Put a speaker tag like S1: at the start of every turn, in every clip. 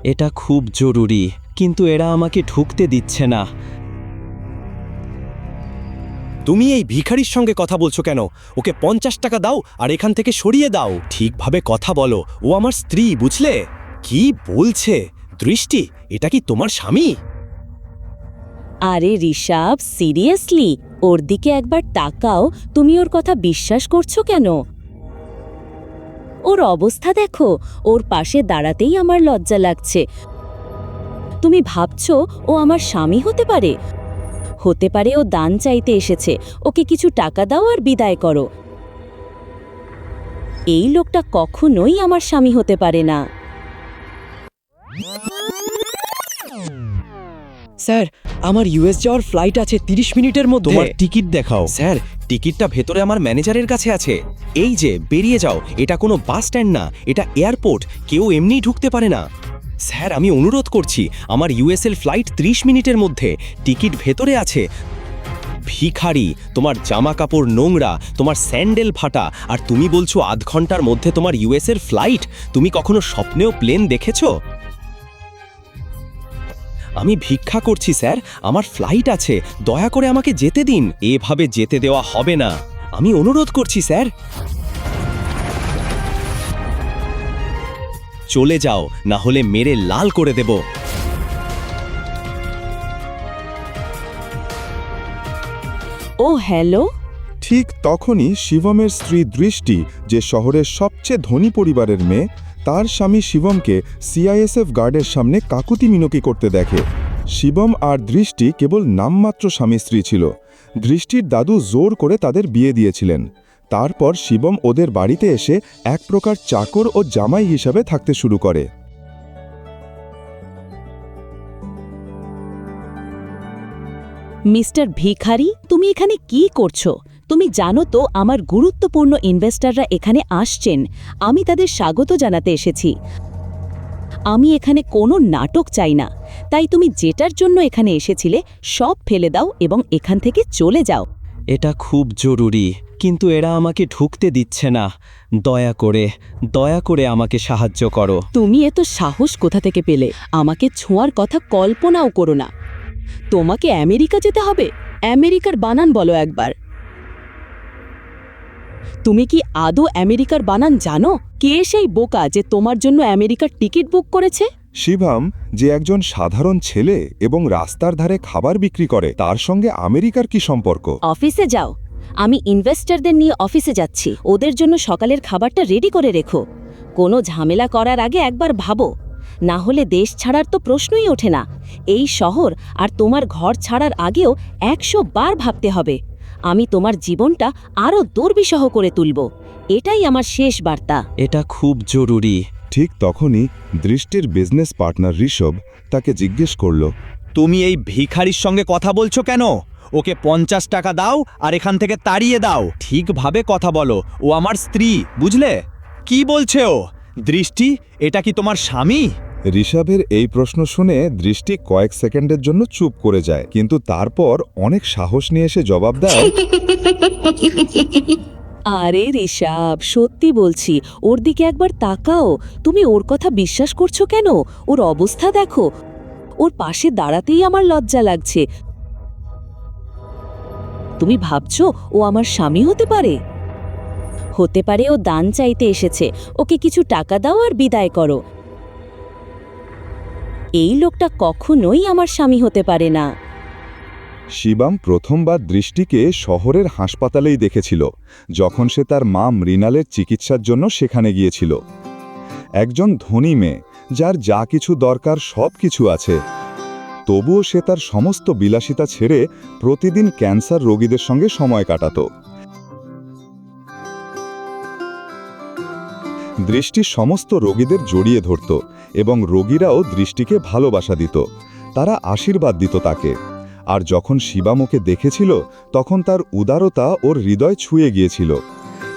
S1: এটা খুব জরুরি, কিন্তু এরা আমাকে ঢুকতে দিচ্ছে না।
S2: তুমি এই ভিখারির সঙ্গে কথা বলছো কেন? ওকে 50 টাকা দাও আর এখান থেকে সরিয়ে দাও। ঠিকভাবে কথা বলো, ও আমার স্ত্রী, বুঝলে? কি বলছে? দৃষ্টি, এটা কি তোমার স্বামী?
S3: আরে ঋষভ, সিরিয়াসলি ওর দিকে একবার তাকাও। তুমি ওর কথা বিশ্বাস করছো কেন? ওর অবস্থা দেখো, ওর পাশে দাঁড়াতেই আমার লজ্জা লাগছে। তুমি ভাবছো ও আমার স্বামী হতে পারে? হতে পারে ও দান চাইতে এসেছে। ওকে কিছু টাকা দাও আর বিদায় করো। এই লোকটা কখনোই আমার স্বামী হতে পারে না।
S4: স্যার, আমার ইউএস যাওয়ার ফ্লাইট আছে 30 মিনিটের মধ্যে।
S2: তোমার টিকিট দেখাও। স্যার, টিকিটটা ভেতরে আমার ম্যানেজারের কাছে আছে। এই যে, বেরিয়ে যাও। এটা কোনো বাস স্ট্যান্ড না, এটা এয়ারপোর্ট। কেউ এমনিই ঢুকতে পারে না। স্যার, আমি অনুরোধ করছি, আমার ইউএসএল ফ্লাইট 30 মিনিটের মধ্যে। টিকিট ভেতরে আছে। ভিখারি, তোমার জামা কাপড় নোংরা, তোমার স্যান্ডেল ফাটা, আর তুমি বলছো আধ ঘন্টার মধ্যে তোমার ইউএসএর ফ্লাইট। তুমি কখনো স্বপ্নেও প্লেন দেখেছো? আমি ভিক্ষা করছি স্যার, আমার ফ্লাইট আছে, দয়া করে আমাকে যেতে দিন। এভাবে যেতে দেওয়া হবে না, আমি অনুরোধ করছি স্যার। চলে যাও, না হলে মেরে লাল করে দেব।
S3: ও হ্যালো।
S5: ঠিক তখনই শিবমের স্ত্রী দৃষ্টি, যে শহরের সবচেয়ে ধনী পরিবারের মেয়ে, তার স্বামী শিবমকে সিআইএসএফ গার্ডের সামনে কাকুতি মিনতি করতে দেখে। শিবম আর দৃষ্টি কেবল নামমাত্র স্বামী স্ত্রী ছিল। দৃষ্টির দাদু জোর করে তাদের বিয়ে দিয়েছিলেন। তারপর শিবম ওদের বাড়িতে এসে এক প্রকার চাকর ও জামাই হিসাবে থাকতে শুরু করে।
S3: মিস্টার ভিখারি, তুমি এখানে কি করছো? তুমি জানো তো আমার গুরুত্বপূর্ণ ইনভেস্টররা এখানে আসছেন। আমি তাদের স্বাগত জানাতে এসেছি। আমি এখানে কোনো নাটক চাই না। তাই তুমি যেটার জন্য এখানে এসেছিলে সব ফেলে দাও এবং এখান থেকে চলে যাও।
S1: এটা খুব জরুরি, কিন্তু এরা আমাকে ঢুকতে দিচ্ছে না। দয়া করে আমাকে সাহায্য করো।
S3: তুমি এত সাহস কোথা থেকে পেলে? আমাকে ছোঁয়ার কথা কল্পনাও করো না। তোমাকে আমেরিকা যেতে হবে? আমেরিকার বানান বলো একবার। তুমি কি আদৌ আমেরিকার বানান জানো? কে সেই বোকা যে তোমার জন্য আমেরিকার টিকিট বুক করেছে?
S5: শিবম, যে একজন সাধারণ ছেলে এবং রাস্তার ধারে খাবার বিক্রি করে, তার সঙ্গে আমেরিকার কি সম্পর্ক?
S3: অফিসে যাও। আমি ইনভেস্টরদের নিয়ে অফিসে যাচ্ছি। ওদের জন্য সকালের খাবারটা রেডি করে রেখো। কোনো ঝামেলা করার আগে একবার ভাবো, না হলে দেশ ছাড়ার তো প্রশ্নই ওঠে না। এই শহর আর তোমার ঘর ছাড়ার আগেও 100 বার ভাবতে হবে। আমি তোমার জীবনটা আরও দুর্বিষহ করে তুলব। এটাই আমার শেষ বার্তা।
S1: এটা খুব জরুরি।
S5: ঠিক তখনই দৃষ্টির বিজনেস পার্টনার ঋষভ তাকে জিজ্ঞেস করল,
S2: তুমি এই ভিখারির সঙ্গে কথা বলছো কেন? ওকে 50 টাকা দাও আর এখান থেকে তাড়িয়ে দাও। ঠিকভাবে কথা বলো, ও আমার স্ত্রী, বুঝলে? কি বলছে ও? দৃষ্টি, এটা কি তোমার স্বামী?
S5: ঋষভের এই প্রশ্ন শুনে দৃষ্টি কয়েক সেকেন্ডের জন্য চুপ করে যায়, কিন্তু তারপর অনেক সাহস নিয়ে এসে জবাব দেয়,
S3: আরে ঋষভ, সত্যি বলছি, ওর দিকে একবার তাকাও। তুমি ওর কথা বিশ্বাস করছো কেন? ওর অবস্থা দেখো, ওর পাশে দাঁড়াতেই আমার লজ্জা লাগছে। তুমি ভাবছো ও আমার স্বামী হতে পারে? হতে পারে ও দান চাইতে এসেছে। ওকে কিছু টাকা দাও আর বিদায় করো। এই লোকটা কখনোই আমার স্বামী হতে পারে না।
S5: শিবম প্রথমবার দৃষ্টিকে শহরের হাসপাতালেই দেখেছিল, যখন সে তার মা মৃণালের চিকিৎসার জন্য সেখানে গিয়েছিল। একজন ধনী মেয়ে, যার যা কিছু দরকার সব কিছু আছে, তবুও সে তার সমস্ত বিলাসিতা ছেড়ে প্রতিদিন ক্যান্সার রোগীদের সঙ্গে সময় কাটাত। দৃষ্টি সমস্ত রোগীদের জড়িয়ে ধরত এবং রোগীরাও দৃষ্টিকে ভালোবাসা দিত। তারা আশীর্বাদ দিত তাকে। আর যখন শিবম ওকে দেখেছিল, তখন তার উদারতা ওর হৃদয় ছুঁয়ে গিয়েছিল।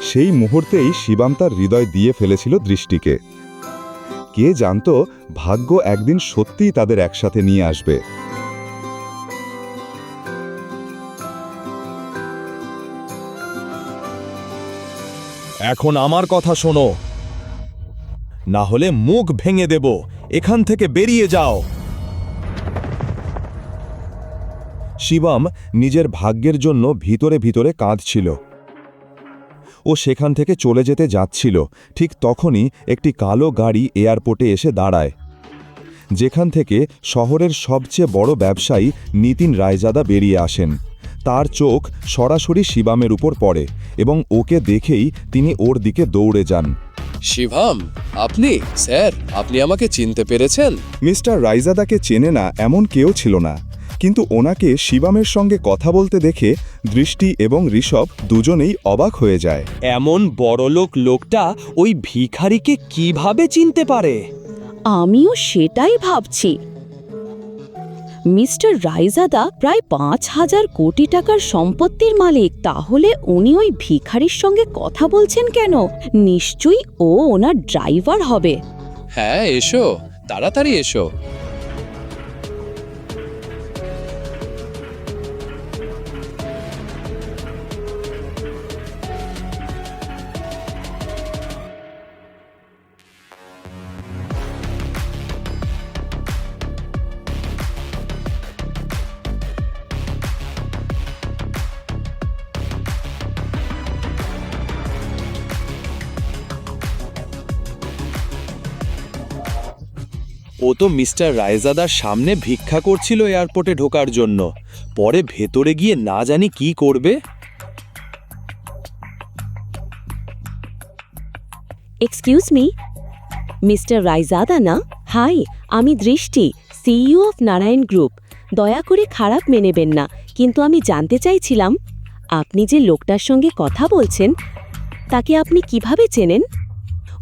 S5: সেই মুহূর্তেই শিবম তার হৃদয় দিয়ে ফেলেছিল দৃষ্টিকে। কে জানতো, ভাগ্য একদিন সত্যিই তাদের একসাথে নিয়ে আসবে।
S2: এখন আমার কথা শোনো, না হলে মুখ ভেঙে দেব।
S5: এখান থেকে বেরিয়ে যাও। শিবম নিজের ভাগ্যের জন্য ভিতরে ভিতরে কাঁদছিল। ও সেখান থেকে চলে যেতে যাচ্ছিল, ঠিক তখনই একটি কালো গাড়ি এয়ারপোর্টে এসে দাঁড়ায়, যেখান থেকে শহরের সবচেয়ে বড় ব্যবসায়ী নিতিন রায়জাদা বেরিয়ে আসেন। তার চোখ সরাসরি শিবমের উপর পড়ে এবং ওকে দেখেই তিনি ওর দিকে দৌড়ে যান।
S6: শিবম, আপনি? স্যার, আপনি আমাকে চিনতে পেরেছেন?
S5: মিস্টার রায়জাদাকে চেনে না এমন কেউ ছিল না, কিন্তু ওনাকে শিবমের সঙ্গে কথা বলতে দেখে দৃষ্টি এবং ঋষভ দুজনেই অবাক হয়ে যায়।
S2: এমন বড়লোক লোকটা ওই ভিখারিকে কিভাবে চিনতে পারে?
S3: আমিও সেটাই ভাবছি। মিস্টার রায়জাদা প্রায় 5,000 কোটি টাকার সম্পত্তির মালিক, তাহলে উনি ওই ভিখারির সঙ্গে কথা বলছেন কেন? নিশ্চয়ই ও ওনার ড্রাইভার হবে।
S6: হ্যাঁ, এসো, তাড়াতাড়ি এসো।
S2: ও তো মিস্টার রায়জাদার সামনে ভিক্ষা করছিল এয়ারপোর্টে ঢোকার জন্য, পরে ভেতরে গিয়ে না জানি কি করবে।
S3: এক্সকিউজ মি, মিস্টার রায়জাদা না? হাই, আমি দৃষ্টি, সিইও অফ নারায়ণ গ্রুপ। দয়া করে খারাপ মেনেবেন না, কিন্তু আমি জানতে চাইছিলাম আপনি যে লোকটার সঙ্গে কথা বলছেন তাকে আপনি কিভাবে চেনেন?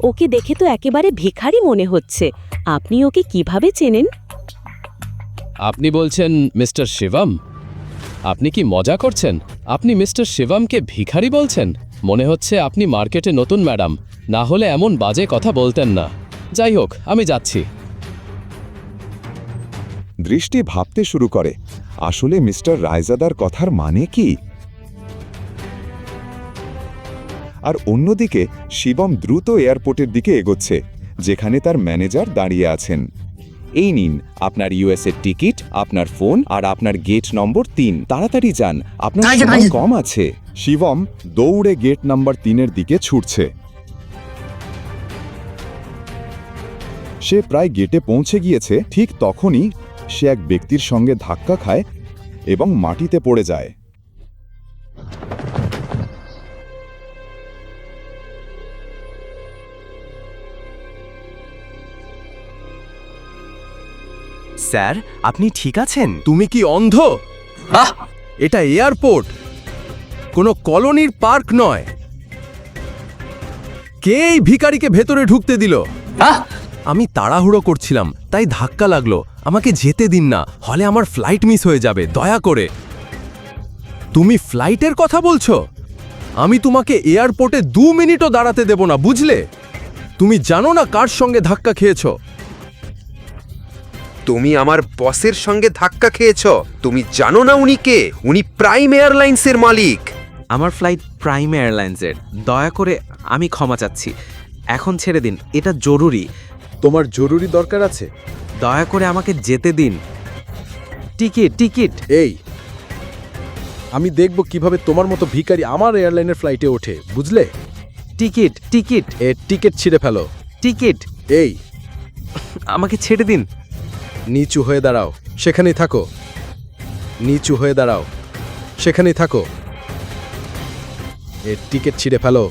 S3: ওকে দেখে তো একেবারে ভিখারি মনে হচ্ছে। আপনি ওকে কিভাবে চেনেন?
S6: আপনি বলছেন মিস্টার শিবম? আপনি কি মজা করছেন? আপনি মিস্টার শিবমকে ভিখারি বলছেন? মনে হচ্ছে আপনি মার্কেটে নতুন ম্যাডাম, না হলে এমন বাজে কথা বলতেন না। যাই হোক, আমি যাচ্ছি।
S5: দৃষ্টি ভাবতে শুরু করে, আসলে মিস্টার রায়জাদার কথার মানে কি? আর অন্যদিকে শিবম দ্রুত এয়ারপোর্টের দিকে এগোচ্ছে, যেখানে তার ম্যানেজার দাঁড়িয়ে আছেন। এই নিন আপনার ইউএসের টিকিট, আপনার ফোন আর আপনার গেট নম্বর 3। তাড়াতাড়ি যান, আপনার সময় কম আছে। শিবম দৌড়ে গেট নাম্বার 3-এর দিকে ছুটছে। সে প্রায় গেটে পৌঁছে গিয়েছে, ঠিক তখনই সে এক ব্যক্তির সঙ্গে ধাক্কা খায় এবং মাটিতে পড়ে যায়।
S2: স্যার, আপনি ঠিক আছেন?
S7: তুমি কি অন্ধ? এটা এয়ারপোর্ট, কোনো কলোনির পার্ক নয়। কে এই ভিখারিকে ভেতরে ঢুকতে দিল? আমি তাড়াহুড়ো করছিলাম, তাই ধাক্কা লাগলো। আমাকে যেতে দিন না, হলে আমার ফ্লাইট মিস হয়ে যাবে, দয়া করে। তুমি ফ্লাইটের কথা বলছো? আমি তোমাকে এয়ারপোর্টে 2 মিনিটও দাঁড়াতে দেব না, বুঝলে? তুমি জানো না কার সঙ্গে ধাক্কা খেয়েছো?
S8: তুমি আমার বসের সঙ্গে ধাক্কা খেয়েছ। তুমি জানো না উনি কে? উনি প্রাইম এয়ারলাইন্সের মালিক।
S1: আমার ফ্লাইট প্রাইম এয়ারলাইন্সের। দয়া করে আমি ক্ষমা চাচ্ছি, এখন ছেড়ে দিন, এটা জরুরি।
S7: তোমার জরুরি দরকার আছে?
S1: দয়া করে আমাকে যেতে দিন। Ticket ticket.
S7: এই, আমি দেখব কিভাবে তোমার মতো ভিখারি আমার এয়ারলাইনের ফ্লাইটে ওঠে, বুঝলে?
S1: Ticket ticket.
S7: টিকিট ছিঁড়ে ফেলো।
S1: টিকিট।
S7: এই,
S1: আমাকে ছেড়ে দিন।
S7: নিচু হয়ে দাঁড়াও, সেখানেই থাকো। নিচু হয়ে দাঁড়াও, সেখানেই থাকো। টিকিট ছিঁড়ে ফেলো।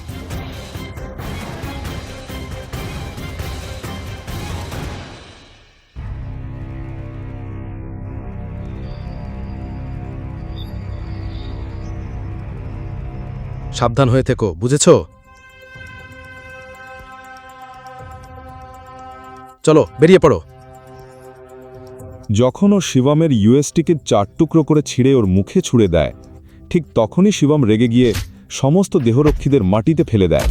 S7: সাবধান হয়ে থেকো, বুঝেছো? চলো বেরিয়ে পড়ো।
S5: যখন ও শিবমের ইউএস টিকিট 4 টুকরো করে ছিঁড়ে ওর মুখে ছুঁড়ে দেয়, ঠিক তখনই শিবম রেগে গিয়ে সমস্ত দেহরক্ষীদের মাটিতে ফেলে দেয়।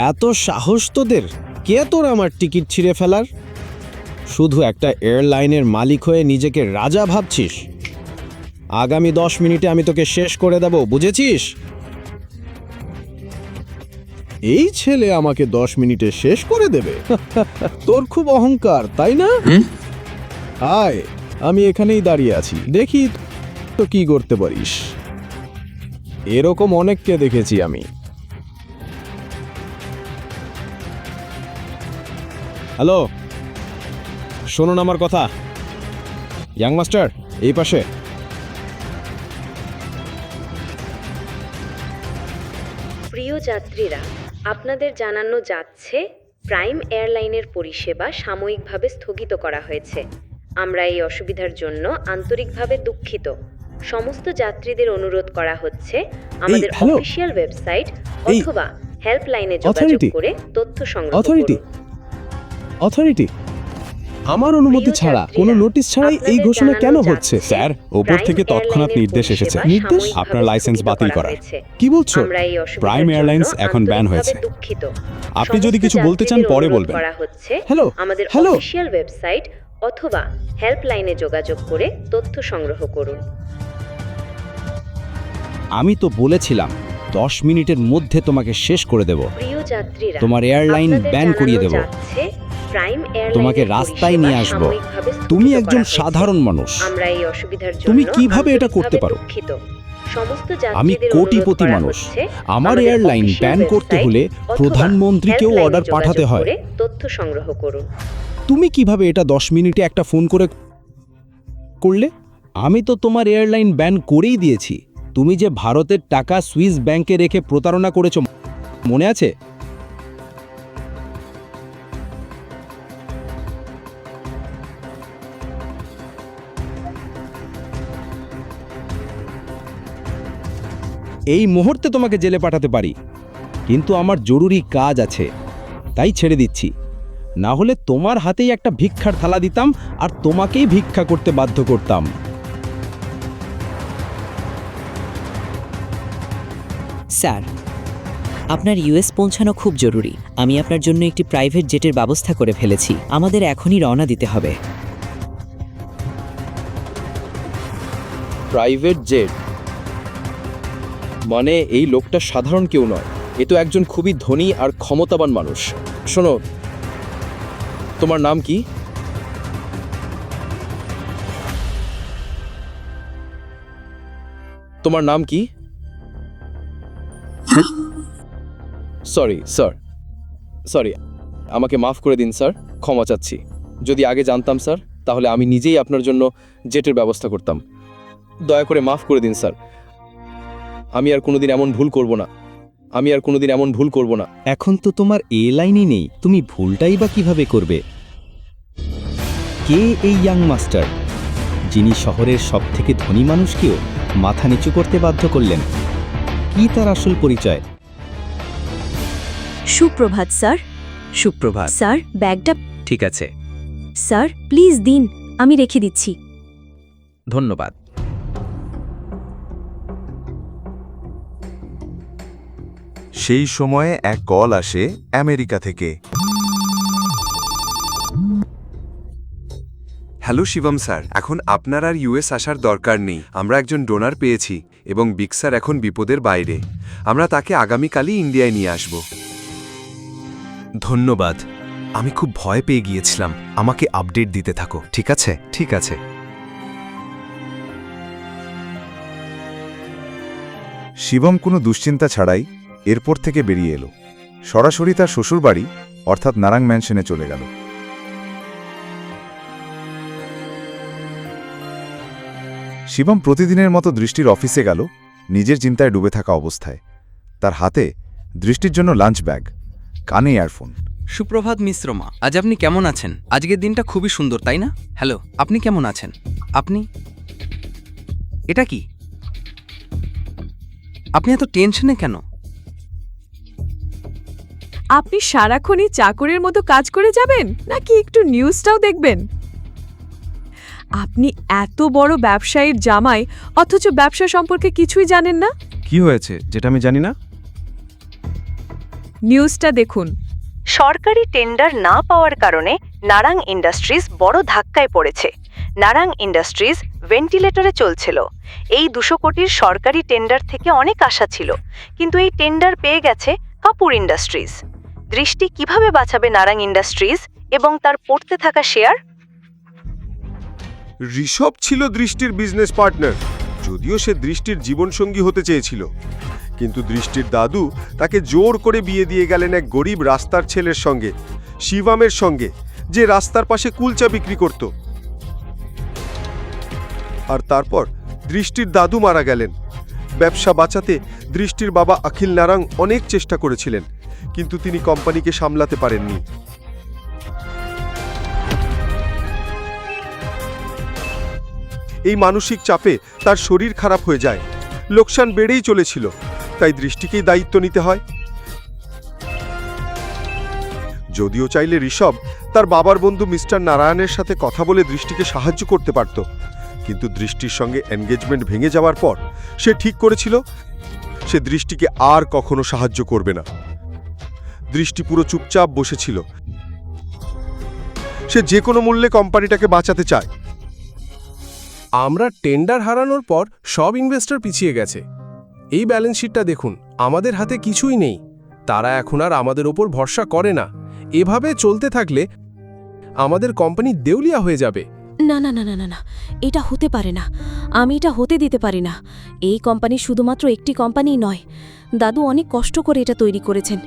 S2: এত সাহস তোদের? কে তোর আমার টিকিট ছিঁড়ে ফেলার? শুধু একটা এয়ারলাইনের মালিক হয়ে নিজেকে রাজা ভাবছিস? আগামী 10 মিনিটে আমি তোকে শেষ করে দেব, বুঝেছিস? এই ছেলে আমাকে 10 মিনিটে শেষ করে দেবে? তোর খুব অহংকার, তাই না? আয়, আমি এখানেই দাঁড়িয়ে আছি, দেখি তো কি করতে পারিস। এরকম অনেককে দেখেছি আমি। হ্যালো, শুনুন আমার কথা। ইয়াং মাস্টার, এই পাশে।
S3: প্রিয় যাত্রীরা, আপনাদের জানানো যাচ্ছে প্রাইম এয়ারলাইনের পরিষেবা সাময়িকভাবে স্থগিত করা হয়েছে। আমরা এই অসুবিধার জন্য আন্তরিকভাবে দুঃখিত। সমস্ত যাত্রীদের অনুরোধ করা হচ্ছে আমাদের
S2: হ্যালো।
S3: অফিসিয়াল ওয়েবসাইট
S2: এই,
S3: অথবা হেল্পলাইনে যোগাযোগ
S2: অথরিটি।
S3: করে তথ্য সংগ্রহ
S2: অথরিটি,
S3: করুন।
S2: অথরিটি, আমার অনুমতি ছাড়া, কোনো নোটিশ ছাড়াই এই ঘোষণা কেন হচ্ছে?
S1: স্যার, ওপর থেকে তৎক্ষণাৎ নির্দেশ এসেছে।
S2: নির্দেশ?
S1: আপনার লাইসেন্স বাতিল করার।
S2: কি বলছো?
S1: প্রাইম এয়ারলাইন্স এখন ব্যান হয়েছে। আপনি যদি কিছু বলতে চান পরে বলবেন।
S2: হ্যালো,
S3: আমাদের
S2: হ্যালো।
S3: অফিসিয়াল ওয়েবসাইট অথবা হেল্পলাইনে যোগাযোগ করে তথ্য সংগ্রহ করুন।
S1: আমি তো বলেছিলাম 10 মিনিটের মধ্যে তোমাকে শেষ করে দেব।
S3: প্রিয় যাত্রীরা,
S1: তোমার এয়ারলাইন
S3: আপনাদের
S1: ব্যান করিয়ে
S3: জানানো
S1: দেব।
S3: যাচ্ছে, প্রাইম এয়ারলাইনের
S1: তোমাকে রাস্তায় নিয়ে
S3: পরিষেবা
S1: আসব।
S3: সাময়িকভাবে স্থগিত
S1: তুমি
S3: করা
S1: একজন
S3: হয়েছে।
S1: সাধারণ মানুষ।
S3: আমরা এই অসুবিধার জন্য
S1: তুমি কিভাবে এটা করতে
S3: আন্তরিকভাবে
S1: পারো?
S3: দুঃখিত। সমস্ত
S1: আমি
S3: যাত্রীদের
S1: কোটিপতি
S3: অনুরোধ করা
S1: মানুষ।
S3: হচ্ছে,
S1: আমার
S3: আমাদের
S1: এয়ারলাইন
S3: official
S1: ব্যান করতে
S3: website
S1: হলে
S3: অথবা
S1: প্রধানমন্ত্রীকেও
S3: হেল্পলাইনে
S1: অর্ডার
S3: যোগাযোগ
S1: পাঠাতে হয়।
S3: করে তথ্য সংগ্রহ করুন।
S1: তুমি কিভাবে এটা 10 মিনিটে একটা ফোন করে করলে? আমি তো তোমার এয়ারলাইন ব্যান করেই দিয়েছি। তুমি যে ভারতের টাকা সুইস ব্যাংকে রেখে প্রতারণা করেছো, মনে আছে? এই মুহূর্তে তোমাকে জেলে পাঠাতে পারি, কিন্তু আমার জরুরি কাজ আছে, তাই ছেড়ে দিচ্ছি। না হলে তোমার হাতেই একটা ভিক্ষার থালা দিতাম আর তোমাকেই ভিক্ষা করতে বাধ্য করতাম।
S4: স্যার, আপনার ইউএস পৌঁছানো খুব জরুরি। আমি আপনার জন্য একটি প্রাইভেট জেটের ব্যবস্থা করে ফেলেছি। আমাদের এখনই রওনা দিতে হবে।
S2: প্রাইভেট জেট মানে এই লোকটা সাধারণ কেউ নয়, এ তো একজন খুবই ধনী আর ক্ষমতাবান মানুষ। শোনো, তোমার নাম কি? তোমার নাম কি? সরি স্যার, সরি, আমাকে মাফ করে দিন স্যার, ক্ষমা চাচ্ছি। যদি আগে জানতাম স্যার, তাহলে আমি নিজেই আপনার জন্য জেটের ব্যবস্থা করতাম। দয়া করে মাফ করে দিন স্যার, আমি আর কোনোদিন এমন ভুল করব না। আমি আর কোনোদিন এমন ভুল করব না।
S1: এখন তো তোমার এয়ারলাইনই নেই, তুমি ভুলটাই বা কিভাবে করবে? কে এই ইয়াং মাস্টার, যিনি শহরের সবথেকে ধনী মানুষকেও মাথা নিচু করতে বাধ্য করলেন? কি তার আসল পরিচয়?
S3: সুপ্রভাত স্যার।
S4: সুপ্রভাত।
S3: স্যার, ব্যাগটা
S4: ঠিক আছে,
S3: স্যার প্লিজ দিন, আমি রেখে দিচ্ছি।
S4: ধন্যবাদ।
S5: সেই সময়ে এক কল আসে আমেরিকা থেকে।
S8: হ্যালো শিবম স্যার, এখন আপনার আর ইউএস আসার দরকার নেই। আমরা একজন ডোনার পেয়েছি এবং বিগ স্যার এখন বিপদের বাইরে। আমরা তাকে আগামীকালই ইন্ডিয়ায় নিয়ে আসব।
S7: ধন্যবাদ। আমি খুব ভয় পেয়ে গিয়েছিলাম। আমাকে আপডেট দিতে থাকো, ঠিক আছে? ঠিক আছে।
S5: শিবম কোনো দুশ্চিন্তা ছাড়াই এরপর থেকে বেরিয়ে এলো। সরাসরি তার শ্বশুরবাড়ি অর্থাৎ নারাং ম্যানশনে চলে গেল। শিবম প্রতিদিনের মতো দৃষ্টির অফিসে গেল, নিজের চিন্তায় ডুবে থাকা অবস্থায়। তার হাতে দৃষ্টির জন্য লাঞ্চ ব্যাগ, কানে ইয়ারফোন।
S9: সুপ্রভাত মিশ্রমা, আজ আপনি কেমন আছেন? আজকের দিনটা খুবই সুন্দর, তাই না? হ্যালো, আপনি কেমন আছেন? আপনি এটা কি? আপনি এত টেনশনে কেন?
S10: আপনি সারাক্ষণই চাকরের মতো কাজ করে যাবেন নাকি একটু নিউজটাও দেখবেন? আপনি এত বড় ব্যবসায়ীর জামাই, অথচ ব্যবসা সম্পর্কে কিছুই জানেন না।
S7: কি হয়েছে যেটা আমি জানি না?
S10: নিউজটা দেখুন।
S3: সরকারি টেন্ডার না পাওয়ার কারণে নারাং ইন্ডাস্ট্রিজ বড় ধাক্কায় পড়েছে। নারাং ইন্ডাস্ট্রিজ ভেন্টিলেটরে চলছিল। এই 200 কোটির সরকারি টেন্ডার থেকে অনেক আশা ছিল, কিন্তু এই টেন্ডার পেয়ে গেছে কাপুর ইন্ডাস্ট্রিজ। দৃষ্টি কিভাবে বাঁচাবে নারাং ইন্ডাস্ট্রিজ এবং তার পড়তে থাকা শেয়ার?
S11: ঋষভ ছিল দৃষ্টির বিজনেস পার্টনার, যদিও সে দৃষ্টির জীবনসঙ্গী হতে চেয়েছিল, কিন্তু দৃষ্টির দাদু তাকে জোর করে বিয়ে দিয়ে গেলেন এক গরিব রাস্তার ছেলের সঙ্গে, শিবমের সঙ্গে, যে রাস্তার পাশে কুলচা বিক্রি করত। আর তারপর দৃষ্টির দাদু মারা গেলেন। ব্যবসা বাঁচাতে দৃষ্টির বাবা অখিল নারাং অনেক চেষ্টা করেছিলেন, কিন্তু তিনি কোম্পানিকে সামলাতে পারেননি। এই মানসিক চাপে তার শরীর খারাপ হয়ে যায়, লোকসান বেড়েই চলেছিল, তাই দৃষ্টিকেই দায়িত্ব নিতে হয়। যদিও চাইলে ঋষভ তার বাবার বন্ধু মিস্টার নারায়ণের সাথে কথা বলে দৃষ্টিকে সাহায্য করতে পারত, কিন্তু দৃষ্টির সঙ্গে এনগেজমেন্ট ভেঙে যাওয়ার পর সে ঠিক করেছিল সে দৃষ্টিকে আর কখনো সাহায্য করবে না। দৃষ্টি পুরো চুপচাপ বসেছিল। সে যে কোনো মূল্যে কোম্পানিটাকে বাঁচাতে চায়।
S7: আমরা টেন্ডার হারানোর পর সব ইনভেস্টর পিছিয়ে গেছে। এই ব্যালেন্স শিটটা দেখুন, আমাদের হাতে কিছুই নেই। তারা এখন আর আমাদের ওপর ভরসা করে না। এভাবে চলতে থাকলে আমাদের কোম্পানি দেউলিয়া হয়ে যাবে।
S3: না না না না না না, এটা হতে পারে না। আমি এটা হতে দিতে পারি না। এই কোম্পানি শুধুমাত্র একটি কোম্পানি নয়, দাদু অনেক কষ্ট করে এটা তৈরি করেছেন।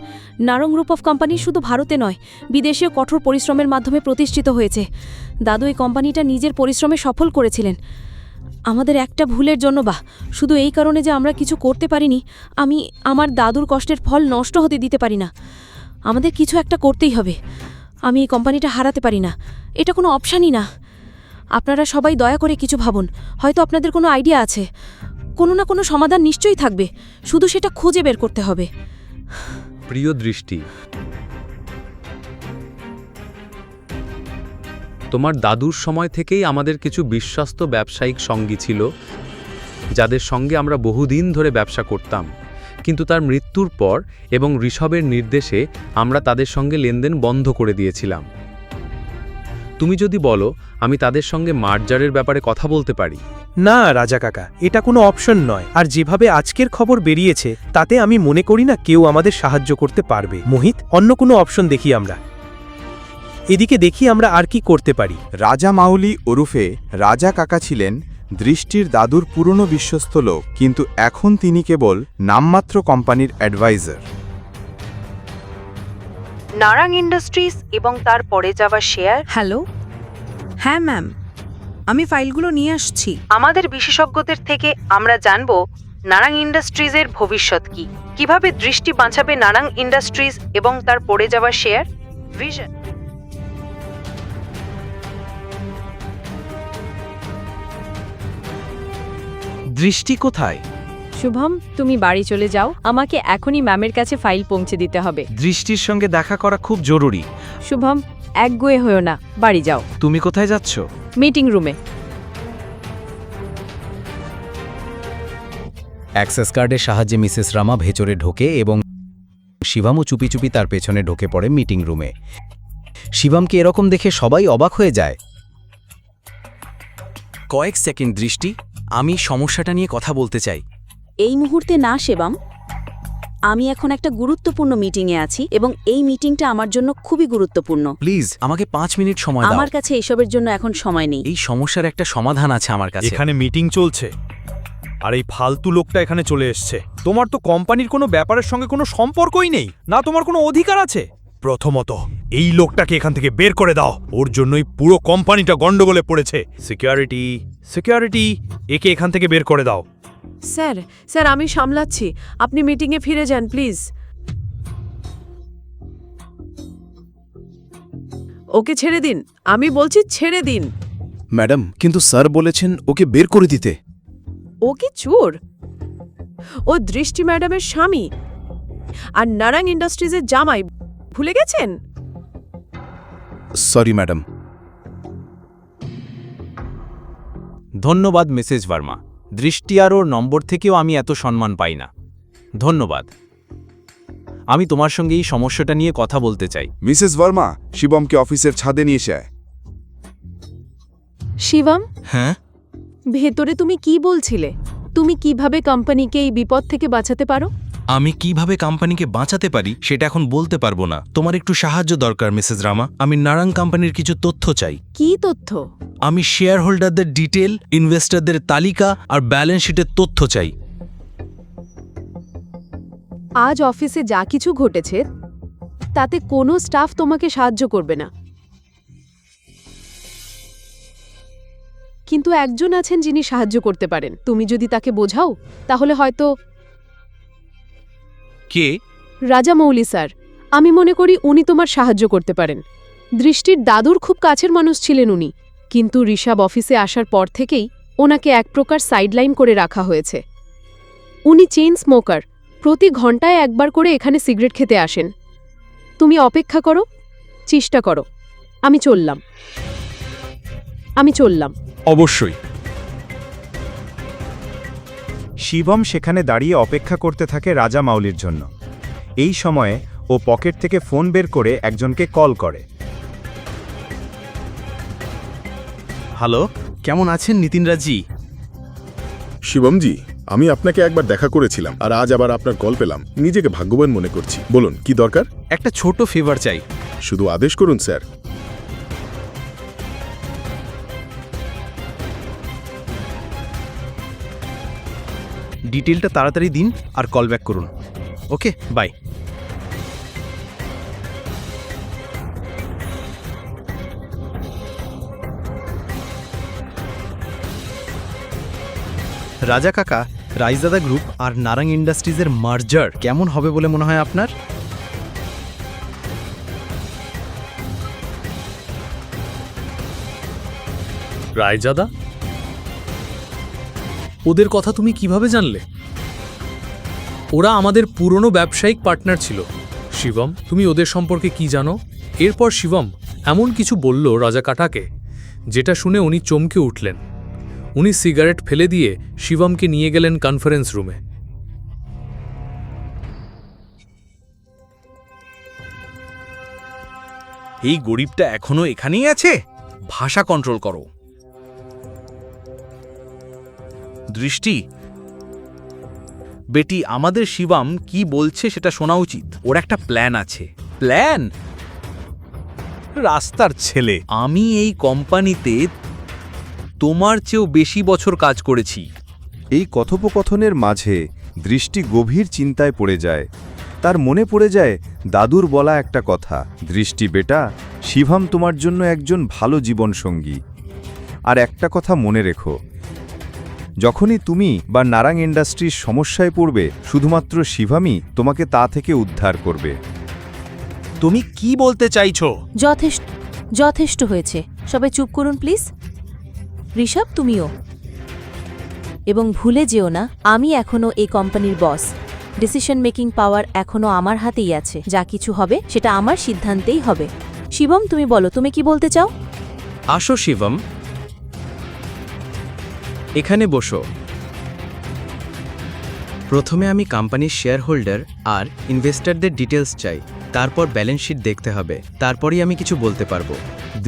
S3: নারং গ্রুপ অফ কোম্পানি শুধু ভারতে নয়, বিদেশেও কঠোর পরিশ্রমের মাধ্যমে প্রতিষ্ঠিত হয়েছে। দাদু এই কোম্পানিটা নিজের পরিশ্রমে সফল করেছিলেন। আমাদের একটা ভুলের জন্য বা শুধু এই কারণে যে আমরা কিছু করতে পারিনি, আমি আমার দাদুর কষ্টের ফল নষ্ট হতে দিতে পারি না। আমাদের কিছু একটা করতেই হবে। আমি এই কোম্পানিটা হারাতে পারি না, এটা কোনো অপশানই না। আপনারা সবাই দয়া করে কিছু ভাবুন। হয়তো আপনাদের কোনো আইডিয়া আছে, কোনো না কোনো সমাধান নিশ্চয়ই থাকবে, শুধু সেটা খুঁজে বের করতে হবে।
S12: প্রিয় দৃষ্টি, তোমার দাদুর সময় থেকেই আমাদের কিছু বিশ্বস্ত ব্যবসায়িক সঙ্গী ছিল, যাদের সঙ্গে আমরা বহুদিন ধরে ব্যবসা করতাম, কিন্তু তার মৃত্যুর পর এবং ঋষভের নির্দেশে আমরা তাদের সঙ্গে লেনদেন বন্ধ করে দিয়েছিলাম। তুমি যদি বলো, আমি তাদের সঙ্গে মার্জারের ব্যাপারে কথা বলতে পারি।
S13: না রাজা কাকা, এটা কোনো অপশন নয়। আর যেভাবে আজকের খবর বেরিয়েছে তাতে আমি মনে করি না কেউ আমাদের সাহায্য করতে পারবে। মোহিত, অন্য কোনো অপশন দেখি আমরা। এদিকে দেখি আমরা আর কি করতে পারি।
S5: রাজা মাউলি ওরফে রাজা কাকা ছিলেন দৃষ্টির দাদুর পুরনো বিশ্বস্ত লোক, কিন্তু এখন তিনি কেবল নামমাত্র কোম্পানির অ্যাডভাইজার।
S3: নারাং ইন্ডাস্ট্রিজ এবং তার পড়ে যাওয়া শেয়ার।
S10: হ্যালো, হ্যাঁ ম্যাম, আমি ফাইলগুলো নিয়ে আসছি।
S3: আমাদের বিশেষজ্ঞদের থেকে আমরা জানব নারাং ইন্ডাস্ট্রিজের ভবিষ্যৎ কি, কিভাবে দৃষ্টি বাঁচাবে নারাং ইন্ডাস্ট্রিজ এবং তার পড়ে যাওয়া শেয়ার। ভিশন।
S2: দৃষ্টি কোথায়?
S10: শুভম, তুমি বাড়ি চলে যাও, আমাকে এখনই ম্যামের কাছে ফাইল পৌঁছে দিতে হবে।
S2: দৃষ্টির সঙ্গে দেখা করা খুব জরুরি।
S10: শুভম, একগুয়ে হয়েও না, বাড়ি যাও।
S2: তুমি কোথায় যাচ্ছ?
S10: মিটিং রুমে।
S1: অ্যাক্সেস কার্ডের সাহায্যে মিসেস রামা ভেতরে ঢোকে এবং শিবমও চুপি চুপি তার পেছনে ঢোকে পড়ে মিটিং রুমে। শিবমকে এরকম দেখে সবাই অবাক হয়ে যায়।
S2: কয়েক সেকেন্ড দৃষ্টি, আমি সমস্যাটা নিয়ে কথা বলতে চাই।
S3: এই মুহূর্তে না শিবম, আমি এখন একটা গুরুত্বপূর্ণ মিটিংয়ে আছি এবং এই মিটিংটা আমার জন্য খুবই গুরুত্বপূর্ণ।
S2: প্লিজ আমাকে 5 মিনিট সময় দাও।
S3: আমার কাছে এসবের জন্য এখন সময় নেই।
S2: এই সমস্যার একটা সমাধান আছে আমার কাছে।
S13: এখানে মিটিং চলছে আর এই ফালতু লোকটা এখানে চলে এসছে। তোমার তো কোম্পানির কোনো ব্যাপারের সঙ্গে কোনো সম্পর্কই নেই, না তোমার কোনো অধিকার আছে। প্রথমত এই লোকটাকে এখান থেকে বের করে দাও, ওর জন্যই পুরো কোম্পানিটা গন্ডগোলে পড়েছে। সিকিউরিটি, সিকিউরিটি, একে এখান থেকে বের করে দাও।
S10: স্যার, স্যার আমি সামলাচ্ছি, আপনি মিটিংয়ে ফিরে যান প্লিজ। ওকে ছেড়ে দিন, আমি বলছি ছেড়ে দিন।
S13: ম্যাডাম, কিন্তু স্যার বলেছেন ওকে বের করে দিতে।
S10: ও কি চোর? ও দৃষ্টি ম্যাডামের স্বামী আর নারাং ইন্ডাস্ট্রিজের জামাই, ভুলে গেছেন?
S13: Sorry madam.
S1: ধন্যবাদ মিসেস ভার্মা। দৃষ্টি আর ওর নম্বর থেকেও আমি এত সম্মান পাই না। ধন্যবাদ।
S13: আমি তোমার সঙ্গে এই সমস্যাটা নিয়ে কথা বলতে চাই।
S5: মিসেস ভার্মা, শিবমকে অফিসের ছাদে নিয়ে এসে আয়।
S10: শিবম,
S2: হ্যাঁ
S10: ভেতরে তুমি কি বলছিলে? তুমি কিভাবে কোম্পানিকে এই বিপদ থেকে বাঁচাতে পারো?
S2: আমি কিভাবে কোম্পানিকে বাঁচাতে পারি সেটা এখন বলতে পারবো না। তোমার একটু সাহায্য দরকার মিসেস রামা। আমি নারাং কোম্পানির কিছু তথ্য চাই।
S10: কি তথ্য?
S2: আমি শেয়ার হোল্ডারদের ডিটেল, ইনভেস্টরদের তালিকা আর ব্যালেন্স শিটের তথ্য চাই।
S10: আজ অফিসে যা কিছু ঘটেছে তাতে কোনো স্টাফ তোমাকে সাহায্য করবে না, কিন্তু একজন আছেন যিনি সাহায্য করতে পারেন। তুমি যদি তাকে বোঝাও তাহলে হয়তো।
S13: কে?
S10: রাজামৌলি স্যার, আমি মনে করি উনি তোমার সাহায্য করতে পারেন। দৃষ্টির দাদুর খুব কাছের মানুষ ছিলেন উনি, কিন্তু ঋষভ অফিসে আসার পর থেকেই ওনাকে এক প্রকার সাইডলাইন করে রাখা হয়েছে। উনি চেইন স্মোকার, প্রতি ঘন্টায় একবার করে এখানে সিগারেট খেতে আসেন। তুমি অপেক্ষা করো, চেষ্টা করো। আমি চললাম।
S13: অবশ্যই। শিবম সেখানে দাঁড়িয়ে অপেক্ষা করতে থাকে রাজামাউলির জন্য। এই সময়ে ও পকেট থেকে ফোন বের করে একজনকে কল করে। হ্যালো, কেমন আছেন নিতিনরাজি?
S5: শিবমজি, আমি আপনাকে একবার দেখা করেছিলাম আর আজ আবার আপনার কল পেলাম। নিজেকে ভাগ্যবান মনে করছি। বলুন, কি দরকার?
S13: একটা ছোট ফেভার চাই।
S5: শুধু আদেশ করুন স্যার।
S13: ডিটেলটা তাড়াতাড়ি দিন আর কল ব্যাক করুন। ওকে, বাই। রাজা কাকা, রাইজদাদা গ্রুপ আর নারাং ইন্ডাস্ট্রিজের মার্জার কেমন হবে বলে মনে হয় আপনার?
S12: রায়জাদা, ওদের কথা তুমি কিভাবে জানলে? ওরা আমাদের পুরনো ব্যবসায়িক পার্টনার ছিল। শিবম, তুমি ওদের সম্পর্কে কি জানো? এরপর শিবম এমন কিছু বলল রাজা কাটাকে, যেটা শুনে উনি চমকে উঠলেন। উনি সিগারেট ফেলে দিয়ে শিবমকে নিয়ে গেলেন কনফারেন্স রুমে।
S13: এই গরিবটা এখনো এখানেই আছে? ভাষা কন্ট্রোল করো। দৃষ্টি, বেটি, আমাদের শিবম কি বলছে সেটা শোনা উচিত। ওর একটা প্ল্যান আছে। প্ল্যান? রাস্তার ছেলে, আমি এই কোম্পানিতে তোমার চেয়েও বেশি বছর কাজ করেছি।
S11: এই কথোপকথনের মাঝে দৃষ্টি গভীর চিন্তায় পড়ে যায়। তার মনে পড়ে যায় দাদুর বলা একটা কথা, দৃষ্টি বেটা, শিবম তোমার জন্য একজন ভালো জীবনসঙ্গী। আর একটা কথা মনে রেখো, যখনই তুমি বা নারাং ইন্ডাস্ট্রির সমস্যায় পড়বে, শুধুমাত্র শিবমই তোমাকে তা থেকে উদ্ধার করবে।
S13: তুমি কি বলতে চাইছো?
S3: যথেষ্ট হয়েছে, সবাই চুপ করুন প্লিজ। ঋষভ, তুমিও। এবং ভুলে যেও না, আমি এখনো এই কোম্পানির বস। ডিসিশন মেকিং পাওয়ার এখনো আমার হাতেই আছে। যা কিছু হবে সেটা আমার সিদ্ধান্তেই হবে। শিবম, তুমি বলো, তুমি কি বলতে চাও?
S2: আসো শিবম, এখানে বসো। প্রথমে আমি কোম্পানির শেয়ার হোল্ডার আর ইনভেস্টরদের ডিটেলস চাই। তারপর ব্যালেন্স শিট দেখতে হবে, তারপরই আমি কিছু বলতে পারবো।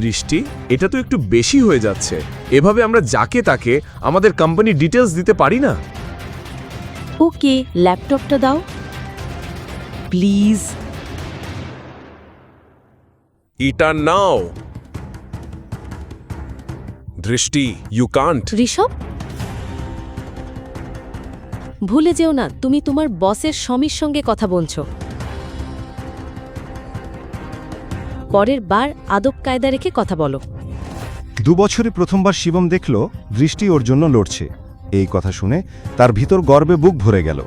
S5: দৃষ্টি, এটা তো একটু বেশি হয়ে যাচ্ছে। এভাবে আমরা যাকে তাকে আমাদের কোম্পানির ডিটেলস দিতে পারি না।
S3: ওকে, ল্যাপটপটা দাও প্লিজ।
S5: এটা নাও। দৃষ্টি, ইউ কান্ট।
S3: ঋষভ, ভুলে যেও না, তুমি তোমার বসের স্বামীর সঙ্গে কথা বলছো। পরের বার আদব কায়দা রেখে কথা বলো।
S11: 2 বছরে প্রথমবার শিবম দেখল দৃষ্টি ওর জন্য লড়ছে। এই কথা শুনে তার ভিতর গর্বে বুক ভরে গেল।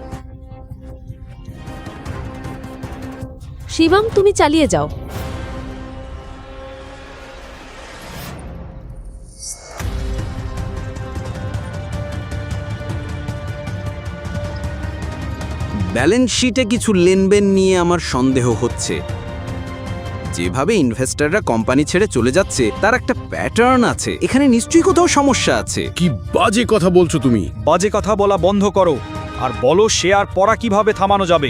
S3: শিবম, তুমি চালিয়ে যাও।
S2: ব্যালেন্স শিটে কিছু লেনদেন নিয়ে আমার সন্দেহ হচ্ছে। যেভাবে ইনভেস্টররা কোম্পানি ছেড়ে চলে যাচ্ছে তার একটা প্যাটার্ন আছে। এখানে নিশ্চয়ই কোথাও সমস্যা আছে।
S5: কি বাজে কথা বলছো তুমি?
S13: বাজে কথা বলা বন্ধ করো আর বলো শেয়ার পড়া কিভাবে থামানো যাবে।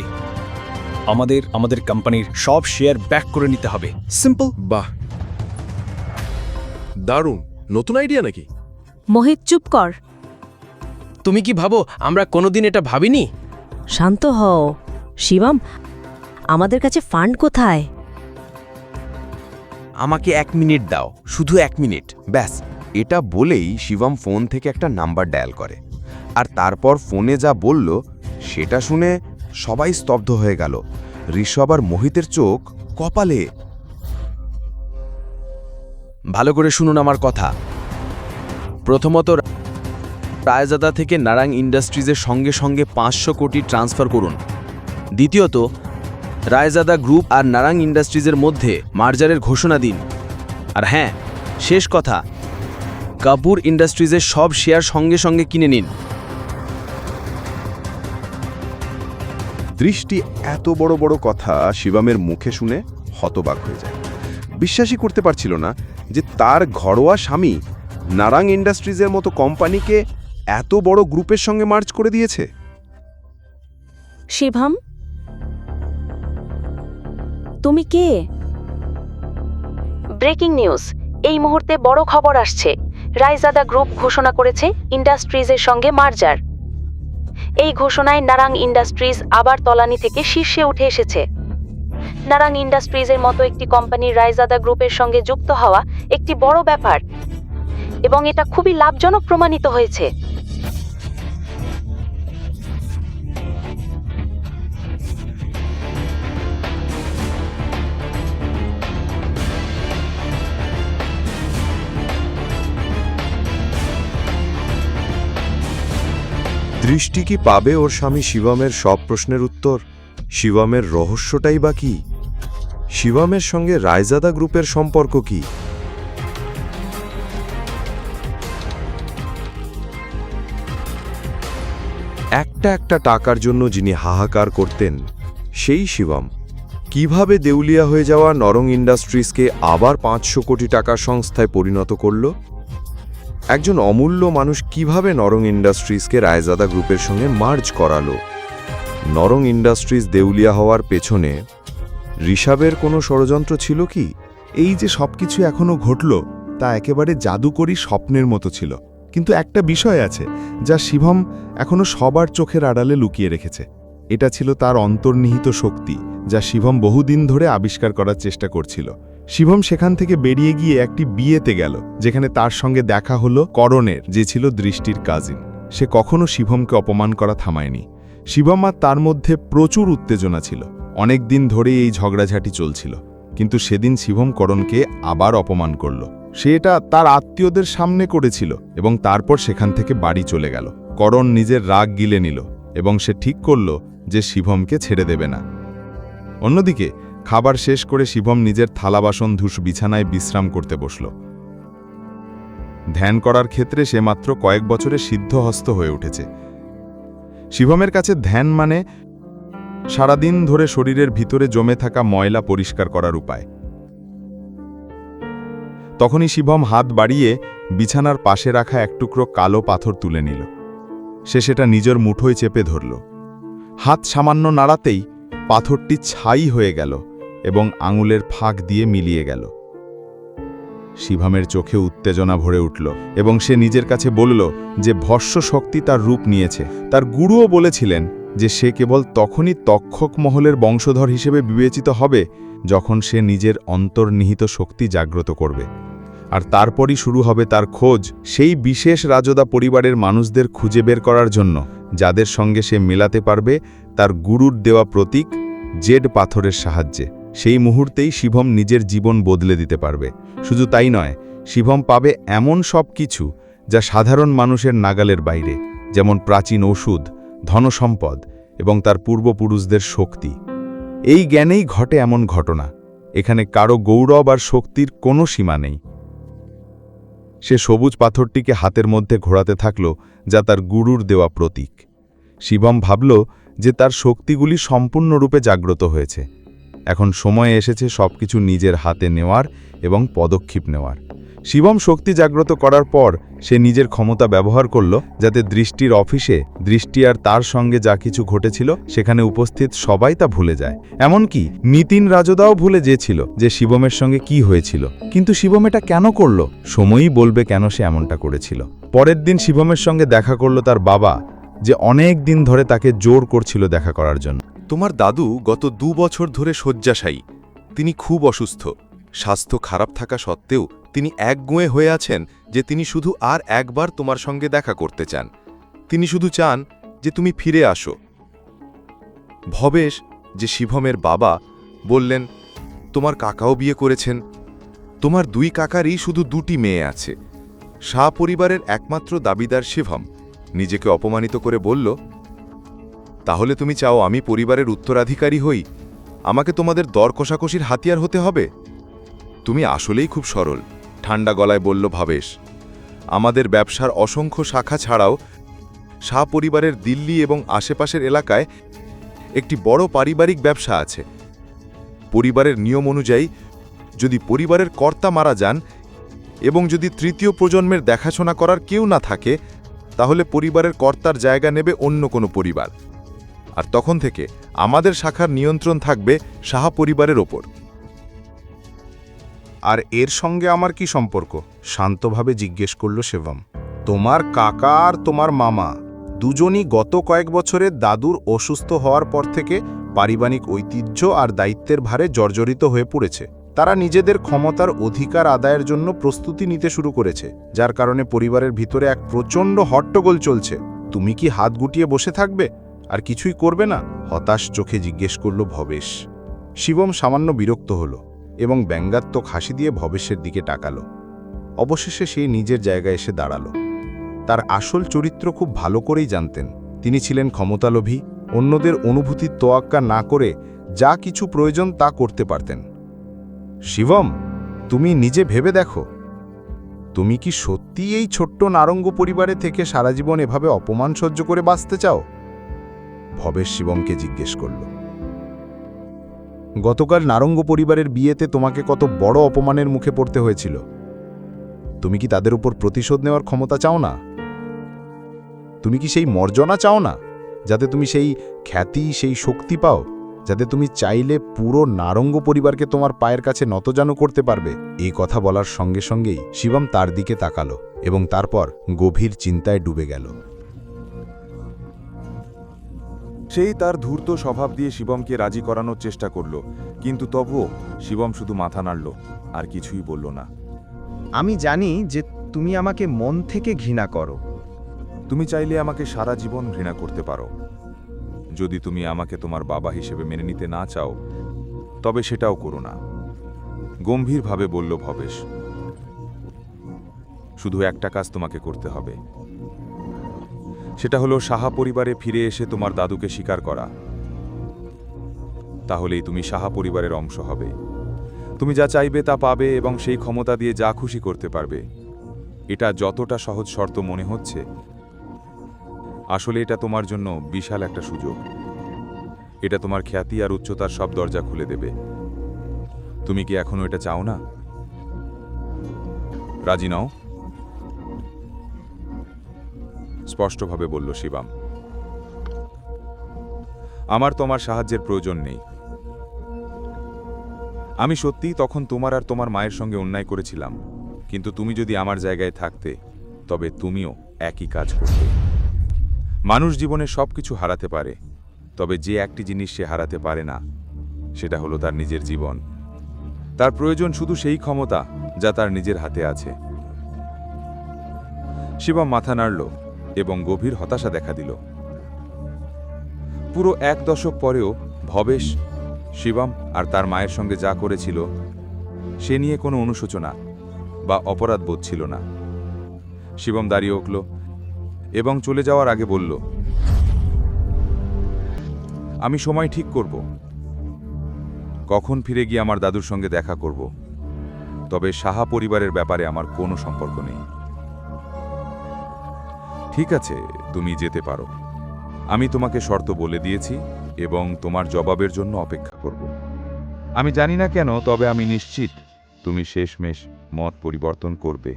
S13: আমাদের কোম্পানির সব শেয়ার ব্যাক করে নিতে হবে। সিম্পল।
S7: বাহ, দারুণ। নতুন আইডিয়া নাকি?
S3: মোহিত চুপ কর।
S2: তুমি কি ভাবো আমরা কোনোদিন এটা ভাবিনি?
S3: শান্ত হও। শিবম, আমাদের কাছে ফান্ড কোথায়?
S8: আমাকে 1 মিনিট দাও, শুধু 1 মিনিট ব্যাস। এটা বলেই শিবম ফোন থেকে একটা নাম্বার ডায়াল করে, আর তারপর ফোনে যা বলল সেটা শুনে সবাই স্তব্ধ হয়ে গেল। ঋষভ আর মোহিতের চোখ কপালে।
S2: ভালো করে শুনুন আমার কথা। প্রথমত, রায়জাদা থেকে নারাং ইন্ডাস্ট্রিজের সঙ্গে সঙ্গে 500 কোটি ট্রান্সফার করুন। দ্বিতীয়ত, রায়জাদা গ্রুপ আর নারাং ইন্ডাস্ট্রিজের মধ্যে মার্জারের ঘোষণা দিন। আর হ্যাঁ, শেষ কথা, কাপুর ইন্ডাস্ট্রিজের সব শেয়ার সঙ্গে সঙ্গে কিনে নিন।
S5: দৃষ্টি এত বড় বড় কথা শিবমের মুখে শুনে হতবাক হয়ে যায়। বিশ্বাসই করতে পারছিল না যে তার ঘরোয়া স্বামী নারাং ইন্ডাস্ট্রিজের মতো কোম্পানিকে এত বড় গ্রুপের সঙ্গে মার্জ করে দিয়েছে।
S3: শিবম, তুমি কে? ব্রেকিং নিউজ, এই মুহূর্তে বড় খবর আসছে। রায়জাদা গ্রুপ ঘোষণা করেছে ইন্ডাস্ট্রিজের সঙ্গে মার্জার। এই ঘোষণায় নারাং ইন্ডাস্ট্রিজ আবার তলানি থেকে শীর্ষে উঠে এসেছে। নারাং ইন্ডাস্ট্রিজের মতো একটি কোম্পানির রায়জাদা গ্রুপের সঙ্গে যুক্ত হওয়া একটি বড় ব্যাপার, এবং এটা খুবই লাভজনক প্রমাণিত হয়েছে।
S5: দৃষ্টি কি পাবে ওর স্বামী শিবমের সব প্রশ্নের উত্তর? শিবমের রহস্যটাই বা কি? শিবমের সঙ্গে রায়জাদা গ্রুপের সম্পর্ক কি? একটা টাকার জন্য যিনি হাহাকার করতেন, সেই শিবম কিভাবে দেউলিয়া হয়ে যাওয়া নরং ইন্ডাস্ট্রিজকে আবার 500 কোটি টাকার সংস্থায় পরিণত করল? একজন অমূল্য মানুষ কিভাবে নরং ইন্ডাস্ট্রিজকে রায়জাদা গ্রুপের সঙ্গে মার্জ করালো? নরং ইন্ডাস্ট্রিজ দেউলিয়া হওয়ার পেছনে ঋষভের কোনো ষড়যন্ত্র ছিল কি? এই যে সবকিছু এখনো ঘটল তা একেবারে জাদুকরী স্বপ্নের মতো ছিল। কিন্তু একটা বিষয় আছে যা শিবম এখনো সবার চোখের আড়ালে লুকিয়ে রেখেছে। এটা ছিল তার অন্তর্নিহিত শক্তি, যা শিবম বহুদিন ধরে আবিষ্কার করার চেষ্টা করছিল। শিবম সেখান থেকে বেরিয়ে গিয়ে একটি বিয়েতে গেল, যেখানে তার সঙ্গে দেখা হলো করণের, যে ছিল দৃষ্টির কাজিন। সে কখনো শিবমকে অপমান করা থামায়নি। শিবম আর তার মধ্যে প্রচুর উত্তেজনা ছিল। অনেক দিন ধরে এই ঝগড়াঝাটি চলছিল, কিন্তু সেদিন শিবম করণকে আবার অপমান করল। সে এটা তার আত্মীয়দের সামনে করেছিল এবং তারপর সেখান থেকে বাড়ি চলে গেল। করণ নিজের রাগ গিলে নিল এবং সে ঠিক করল যে শিবমকে ছেড়ে দেবে না। অন্যদিকে খাবার শেষ করে শিবম নিজের থালা বাসন ধুস বিছানায় বিশ্রাম করতে বসল। ধ্যান করার ক্ষেত্রে সে মাত্র কয়েক বছরে সিদ্ধহস্ত হয়ে উঠেছে। শিবমের কাছে ধ্যান মানে সারাদিন ধরে শরীরের ভিতরে জমে থাকা ময়লা পরিষ্কার করার উপায়। তখনই শিবম হাত বাড়িয়ে বিছানার পাশে রাখা এক টুকরো কালো পাথর তুলে নিল। সে সেটা নিজের মুঠোয় চেপে ধরল। হাত সামান্য নাড়াতেই পাথরটি ছাই হয়ে গেল এবং আঙুলের ফাঁক দিয়ে মিলিয়ে গেল। শিবমের চোখে উত্তেজনা ভরে উঠল এবং সে নিজের কাছে বলল যে ভস্য শক্তি তার রূপ নিয়েছে। তার গুরুও বলেছিলেন যে সে কেবল তখনই তক্ষক মহলের বংশধর হিসেবে বিবেচিত হবে যখন সে নিজের অন্তর্নিহিত শক্তি জাগ্রত করবে। আর তারপরই শুরু হবে তার খোঁজ সেই বিশেষ রাজদা পরিবারের মানুষদের খুঁজে বের করার জন্য, যাদের সঙ্গে সে মেলাতে পারবে তার গুরুর দেওয়া প্রতীক জেড পাথরের সাহায্যে। সেই মুহূর্তেই শিবম নিজের জীবন বদলে দিতে পারবে। শুধু তাই নয়, শিবম পাবে এমন সব কিছু যা সাধারণ মানুষের নাগালের বাইরে, যেমন প্রাচীন ওষুধ, ধনসম্পদ এবং তার পূর্বপুরুষদের শক্তি। এই জ্ঞানেই ঘটে এমন ঘটনা, এখানে কারো গৌরব আর শক্তির কোনো সীমা নেই। সে সবুজ পাথরটিকে হাতের মধ্যে ঘোরাতে থাকল, যা তার গুরুর দেওয়া প্রতীক। শিবম ভাবল যে তার শক্তিগুলি সম্পূর্ণরূপে জাগ্রত হয়েছে। এখন সময় এসেছে সবকিছু নিজের হাতে নেওয়ার এবং পদক্ষেপ নেওয়ার। শিবম শক্তি জাগ্রত করার পর সে নিজের ক্ষমতা ব্যবহার করল যাতে দৃষ্টির অফিসে দৃষ্টি আর তার সঙ্গে যা কিছু ঘটেছিল সেখানে উপস্থিত সবাই তা ভুলে যায়। এমনকি নিতিন রাজদাও ভুলে যেছিল যে শিবমের সঙ্গে কি হয়েছিল। কিন্তু শিবম এটা কেন করল? সময়ই বলবে কেন সে এমনটা করেছিল। পরের দিন শিবমের সঙ্গে দেখা করল তার বাবা, যে অনেক দিন ধরে তাকে জোর করছিল দেখা করার জন্য।
S11: তোমার দাদু গত 2 বছর ধরে শয্যাশায়ী। তিনি খুব অসুস্থ। স্বাস্থ্য খারাপ থাকা সত্ত্বেও তিনি একগুঁয়ে হয়ে আছেন যে তিনি শুধু আর একবার তোমার সঙ্গে দেখা করতে চান। তিনি শুধু চান যে তুমি ফিরে আসো। ভবেশ, যে শিবমের বাবা, বললেন, তোমার কাকাও বিয়ে করেছেন। তোমার 2 কাকারই শুধু 2টি মেয়ে আছে। শাহ পরিবারের একমাত্র দাবিদার শিবম নিজেকে অপমানিত করে বলল, তাহলে তুমি চাও আমি পরিবারের উত্তরাধিকারী হই? আমাকে তোমাদের দর কষাকষির হাতিয়ার হতে হবে? তুমি আসলেই খুব সরল, ঠান্ডা গলায় বলল ভবেশ। আমাদের ব্যবসার অসংখ্য শাখা ছাড়াও শাহ পরিবারের দিল্লি এবং আশেপাশের এলাকায় একটি বড় পারিবারিক ব্যবসা আছে। পরিবারের নিয়ম অনুযায়ী যদি পরিবারের কর্তা মারা যান এবং যদি 3য় প্রজন্মের দেখাশোনা করার কেউ না থাকে, তাহলে পরিবারের কর্তার জায়গা নেবে অন্য কোনো পরিবার। আর তখন থেকে আমাদের শাখার নিয়ন্ত্রণ থাকবে শাহ পরিবারের ওপর।
S14: আর এর সঙ্গে আমার কি সম্পর্ক? শান্তভাবে জিজ্ঞেস করল শিবম। তোমার কাকা আর তোমার মামা দুজনই গত কয়েক বছরে দাদুর অসুস্থ হওয়ার পর থেকে পারিবারিক ঐতিহ্য আর দায়িত্বের ভারে জর্জরিত হয়ে পড়েছে। তারা নিজেদের ক্ষমতার অধিকার আদায়ের জন্য প্রস্তুতি নিতে শুরু করেছে, যার কারণে পরিবারের ভিতরে এক প্রচণ্ড হট্টগোল চলছে। তুমি কি হাত গুটিয়ে বসে থাকবে আর কিছুই করবে না? হতাশ চোখে জিজ্ঞেস করল ভবেশ। শিবম সামান্য বিরক্ত হল এবং ব্যঙ্গাত্মক হাসি দিয়ে ভবেশের দিকে তাকালো। অবশেষে সে নিজের জায়গায় এসে দাঁড়ালো। তার আসল চরিত্র খুব ভালো করেই জানতেন। তিনি ছিলেন ক্ষমতালোভী, অন্যদের অনুভূতির তোয়াক্কা না করে যা কিছু প্রয়োজন তা করতে পারতেন। শিবম, তুমি নিজে ভেবে দেখো, তুমি কি সত্যি এই ছোট্ট নারঙ্গ পরিবারে থেকে সারা জীবন এভাবে অপমান সহ্য করে বাঁচতে চাও? ভবেশ শিবমকে জিজ্ঞেস করল। গতকাল নারঙ্গ পরিবারের বিয়েতে তোমাকে কত বড় অপমানের মুখে পড়তে হয়েছিল। তুমি কি তাদের উপর প্রতিশোধ নেওয়ার ক্ষমতা চাও না? তুমি কি সেই মর্যাদা চাও না, যাতে তুমি সেই খ্যাতি, সেই শক্তি পাও, যাতে তুমি চাইলে পুরো নারঙ্গ পরিবারকে তোমার পায়ের কাছে নতজানু করতে পারবে? এই কথা বলার সঙ্গে সঙ্গেই শিবম তার দিকে তাকালো এবং তারপর গভীর চিন্তায় ডুবে গেল।
S5: সেই তার ধূর্ত স্বভাব দিয়ে শিবমকে রাজি করানোর চেষ্টা করল, কিন্তু তবুও শিবম শুধু মাথা নাড়ল আর কিছুই বলল না।
S14: আমি জানি যে তুমি আমাকে মন থেকে ঘৃণা করো।
S5: তুমি চাইলে আমাকে সারা জীবন ঘৃণা করতে পারো। যদি তুমি আমাকে তোমার বাবা হিসেবে মেনে নিতে না চাও, তবে সেটাও করো না, গম্ভীরভাবে বলল ভবেশ। শুধু একটা কাজ তোমাকে করতে হবে, সেটা হলো সাহা পরিবারে ফিরে এসে তোমার দাদুকে স্বীকার করা। তাহলেই তুমি সাহা পরিবারের অংশ হবে। তুমি যা চাইবে তা পাবে এবং সেই ক্ষমতা দিয়ে যা খুশি করতে পারবে। এটা যতটা সহজ শর্ত মনে হচ্ছে, আসলে এটা তোমার জন্য বিশাল একটা সুযোগ। এটা তোমার খ্যাতি আর উচ্চতার সব দরজা খুলে দেবে। তুমি কি এখনো এটা চাও না? রাজি নাও? স্পষ্টভাবে বলল শিবম। আমার তোমার সাহায্যের প্রয়োজন নেই। আমি সত্যিই তখন তোমার আর তোমার মায়ের সঙ্গে অন্যায় করেছিলাম, কিন্তু তুমি যদি আমার জায়গায় থাকতে, তবে তুমিও একই কাজ করতে। মানুষ জীবনে সবকিছু হারাতে পারে, তবে যে একটি জিনিস সে হারাতে পারে না, সেটা হলো তার নিজের জীবন। তার প্রয়োজন শুধু সেই ক্ষমতা যা তার নিজের হাতে আছে। শিবম মাথা নাড়ল এবং গভীর হতাশা দেখা দিল। পুরো 1 দশক পরেও ভবেশ শিবম আর তার মায়ের সঙ্গে যা করেছিল, সে নিয়ে কোনো অনুশোচনা বা অপরাধ বোধ ছিল না। শিবম দাঁড়িয়ে উঠল এবং চলে যাওয়ার আগে বলল, আমি সময় ঠিক করব, কখন ফিরে গিয়ে আমার দাদুর সঙ্গে দেখা করব। তবে সাহা পরিবারের ব্যাপারে আমার কোনো সম্পর্ক নেই। ঠিক আছে, তুমি যেতে পারো। আমি তোমাকে শর্ত বলে দিয়েছি এবং তোমার জবাবের জন্য অপেক্ষা করব। আমি জানি না কেন, তবে আমি নিশ্চিত তুমি শেষমেশ মত পরিবর্তন করবে।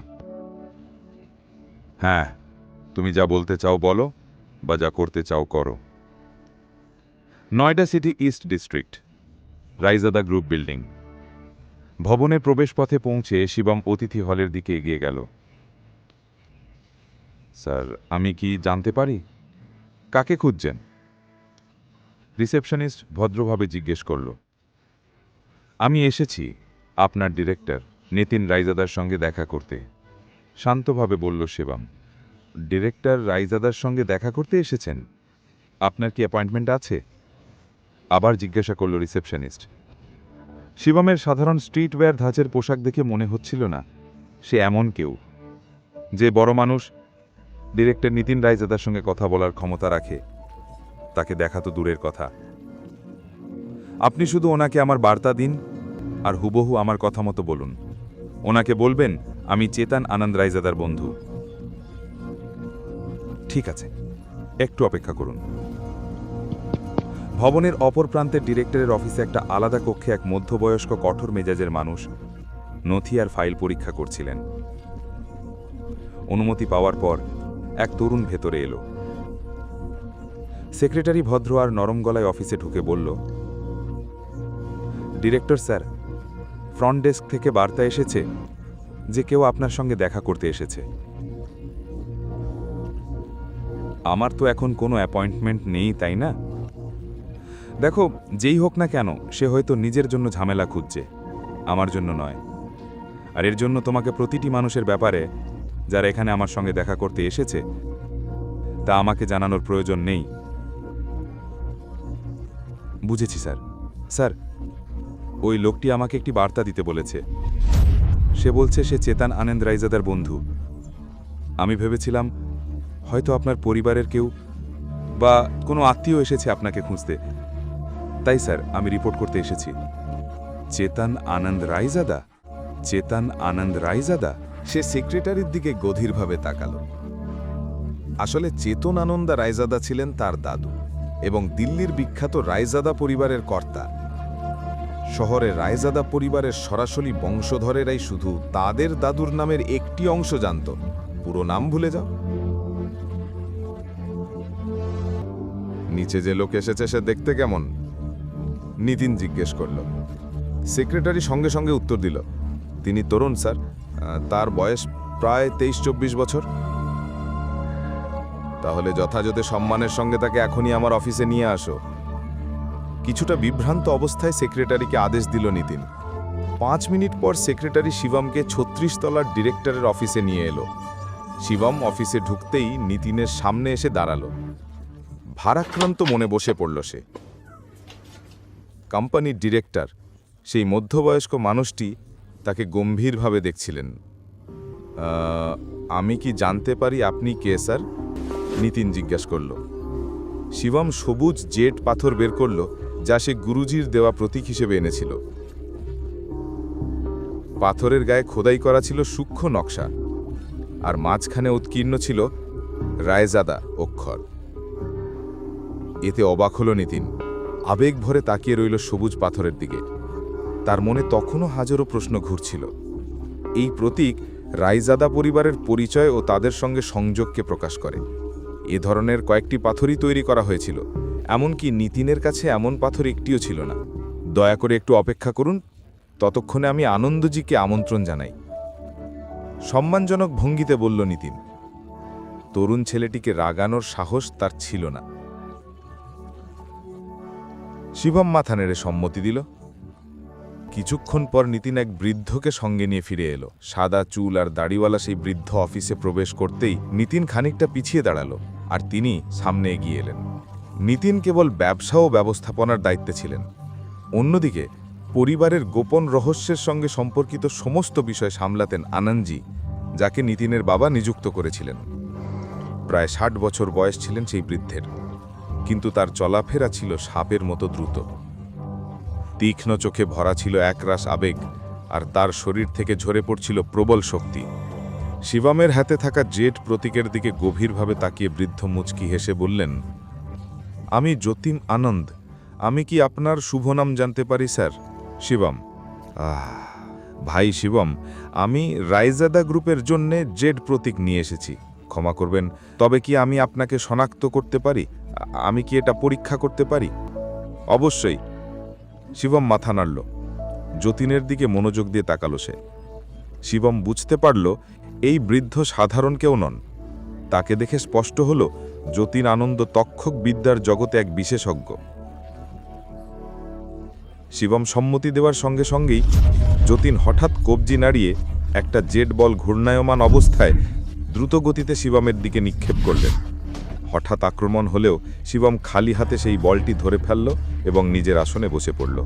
S5: হ্যাঁ, তুমি যা বলতে চাও বলো, বা যা করতে চাও করো। Noida city east district, Raizada group building. ভবনের প্রবেশপথে পৌঁছে শিবম অতিথি হলের দিকে এগিয়ে গেল। স্যার, আমি কি জানতে পারি কাকে খুঁজছেন? রিসেপশনিস্ট ভদ্রভাবে জিজ্ঞেস করল। আমি এসেছি আপনার ডিরেক্টর নিতিন রাইজাদার সঙ্গে দেখা করতে, শান্তভাবে বলল শিবম। ডিরেক্টর রাইজাদার সঙ্গে দেখা করতে এসেছেন? আপনার কি অ্যাপয়েন্টমেন্ট আছে? আবার জিজ্ঞাসা করল রিসেপশনিস্ট। শিবমের সাধারণ স্ট্রিট ওয়্যার ধাঁচের পোশাক দেখে মনে হচ্ছিল না সে এমন কেউ যে বড় মানুষ ডিরেক্টর নিতিন রাইজাদার সঙ্গে কথা বলার ক্ষমতা রাখে। তাকে দেখা তো দূরের কথা। আপনি শুধু ওনাকে আমার বার্তা দিন আর হুবহু আমার কথা মতো বলুন। ওনাকে বলবেন আমি চেতন আনন্দ রাইজাদার বন্ধু। ঠিক আছে, একটু অপেক্ষা করুন। ভবনের অপর প্রান্তের ডিরেক্টরের অফিসে একটা আলাদা কক্ষে এক মধ্যবয়স্ক কঠোর মেজাজের মানুষ নথি আর ফাইল পরীক্ষা করছিলেন। অনুমতি পাওয়ার পর এক তরুণ ভেতরে এলো। সেক্রেটারি ভদ্র আর নরম গলায় অফিসে ঢুকে বলল, ডিরেক্টর স্যার, ফ্রন্ট ডেস্ক থেকে বার্তা এসেছে যে কেউ আপনার সঙ্গে দেখা করতে এসেছে। আমার তো এখন কোনো অ্যাপয়েন্টমেন্ট নেই, তাই না? দেখো, যেই হোক না কেন সে হয়তো নিজের জন্য ঝামেলা খুঁজছে, আমার জন্য নয়। আর এর জন্য তোমাকে প্রতিটি মানুষের ব্যাপারে যারা এখানে আমার সঙ্গে দেখা করতে এসেছে তা আমাকে জানানোর প্রয়োজন নেই। বুঝেছি স্যার। স্যার, ওই লোকটি আমাকে একটি বার্তা দিতে বলেছে। সে বলছে সে চেতন আনন্দ রাইজাদার বন্ধু। আমি ভেবেছিলাম হয়তো আপনার পরিবারের কেউ বা কোনো আত্মীয় এসেছে আপনাকে খুঁজতে, তাই স্যার আমি রিপোর্ট করতে এসেছি। চেতন আনন্দ রাইজাদা? চেতন আনন্দ রাইজাদা?
S14: সে সেক্রেটারির দিকে গভীরভাবে তাকালো। আসলে চেতন আনন্দ রায়জাদা ছিলেন তার দাদু এবং দিল্লির বিখ্যাত রায়জাদা পরিবারের কর্তা। শহরে রায়জাদা পরিবারের সরাসরি বংশধরেরাই শুধু তাদের দাদুর নামের একটি অংশ জানত। পুরো নাম ভুলে যাও। নিচে যে লোক এসেছে সে দেখতে কেমন? নিতিন জিজ্ঞেস করল। সেক্রেটারি সঙ্গে সঙ্গে উত্তর দিল, তিনি তরুণ স্যার, তার বয়স প্রায় 23-24 বছর। তাহলে যথাযথ সম্মানের সঙ্গে তাকে এখনই আমার অফিসে নিয়ে আসো। কিছুটা বিভ্রান্ত অবস্থায় সেক্রেটারিকে আদেশ দিল নিতিন। 5 মিনিট পর সেক্রেটারি শিবমকে 36 তলার ডিরেক্টরের অফিসে নিয়ে এলো। শিবম অফিসে ঢুকতেই নিতিনের সামনে এসে দাঁড়ালো। ভারাক্রান্ত মনে বসে পড়ল সে। কোম্পানির ডিরেক্টর, সেই মধ্যবয়স্ক মানুষটি তাকে গম্ভীরভাবে দেখছিলেন। আমি কি জানতে পারি আপনি কে স্যার? নিতিন জিজ্ঞাসা করল। শিবম সবুজ জেট পাথর বের করল, যা সে গুরুজির দেওয়া প্রতীক হিসেবে এনেছিল। পাথরের গায়ে খোদাই করা ছিল সূক্ষ্ম নকশা, আর মাঝখানে উৎকীর্ণ ছিল রায়জাদা অক্ষর। এতে অবাক হল নিতিন। আবেগ ভরে তাকিয়ে রইল সবুজ পাথরের দিকে। তার মনে তখনও হাজারো প্রশ্ন ঘুরছিল। এই প্রতীক রায়জাদা পরিবারের পরিচয় ও তাদের সঙ্গে সংযোগকে প্রকাশ করে। এ ধরনের কয়েকটি পাথরই তৈরি করা হয়েছিল, এমনকি নিতিনের কাছে এমন পাথর একটিও ছিল না। দয়া করে একটু অপেক্ষা করুন, ততক্ষণে আমি আনন্দজিকে আমন্ত্রণ জানাই। সম্মানজনক ভঙ্গিতে বলল নিতিন। তরুণ ছেলেটিকে রাগানোর সাহস তার ছিল না। শিবম মাথা নেড়ে সম্মতি দিল। কিছুক্ষণ পর নিতিন এক বৃদ্ধকে সঙ্গে নিয়ে ফিরে এলো। সাদা চুল আর দাড়িওয়ালা সেই বৃদ্ধ অফিসে প্রবেশ করতেই নিতিন খানিকটা পিছিয়ে দাঁড়ালো, আর তিনি সামনে এগিয়ে এলেন। নিতিন কেবল ব্যবসা ও ব্যবস্থাপনার দায়িত্বে ছিলেন। অন্যদিকে পরিবারের গোপন রহস্যের সঙ্গে সম্পর্কিত সমস্ত বিষয় সামলাতেন আনন্দজি, যাকে নিতিনের বাবা নিযুক্ত করেছিলেন। প্রায় 60 বছর বয়স ছিলেন সেই বৃদ্ধের, কিন্তু তার চলাফেরা ছিল সাপের মতো দ্রুত। তীক্ষ্ণ চোখে ভরা ছিল একরাশ আবেগ, আর তার শরীর থেকে ঝরে পড়ছিল প্রবল শক্তি। শিবমের হাতে থাকা জেট প্রতীকের দিকে গভীরভাবে তাকিয়ে বৃদ্ধ মুচকি হেসে বললেন, আমি যতীন আনন্দ। আমি কি আপনার শুভ নাম জানতে পারি স্যার? শিবম, ভাই শিবম, আমি রায়জাদা গ্রুপের জন্যে জেড প্রতীক নিয়ে এসেছি। ক্ষমা করবেন, তবে কি আমি আপনাকে শনাক্ত করতে পারি? আমি কি এটা পরীক্ষা করতে পারি? অবশ্যই। শিবম মাথা নাড়ল। যতীনের দিকে মনোযোগ দিয়ে তাকালো সে। শিবম বুঝতে পারল এই বৃদ্ধ সাধারণ কেউ নন। তাকে দেখে স্পষ্ট হল যতীন আনন্দ তক্ষক বিদ্যার জগতে এক বিশেষজ্ঞ। শিবম সম্মতি দেওয়ার সঙ্গে সঙ্গেই যতীন হঠাৎ কবজি নাড়িয়ে একটা জেড বল ঘূর্ণায়মান অবস্থায় দ্রুত গতিতে শিবমের দিকে নিক্ষেপ করলেন। হঠাৎ আক্রমণ হলেও শিবম খালি হাতে সেই বলটি ধরে ফেলল এবং নিজের আসনে বসে পড়ল।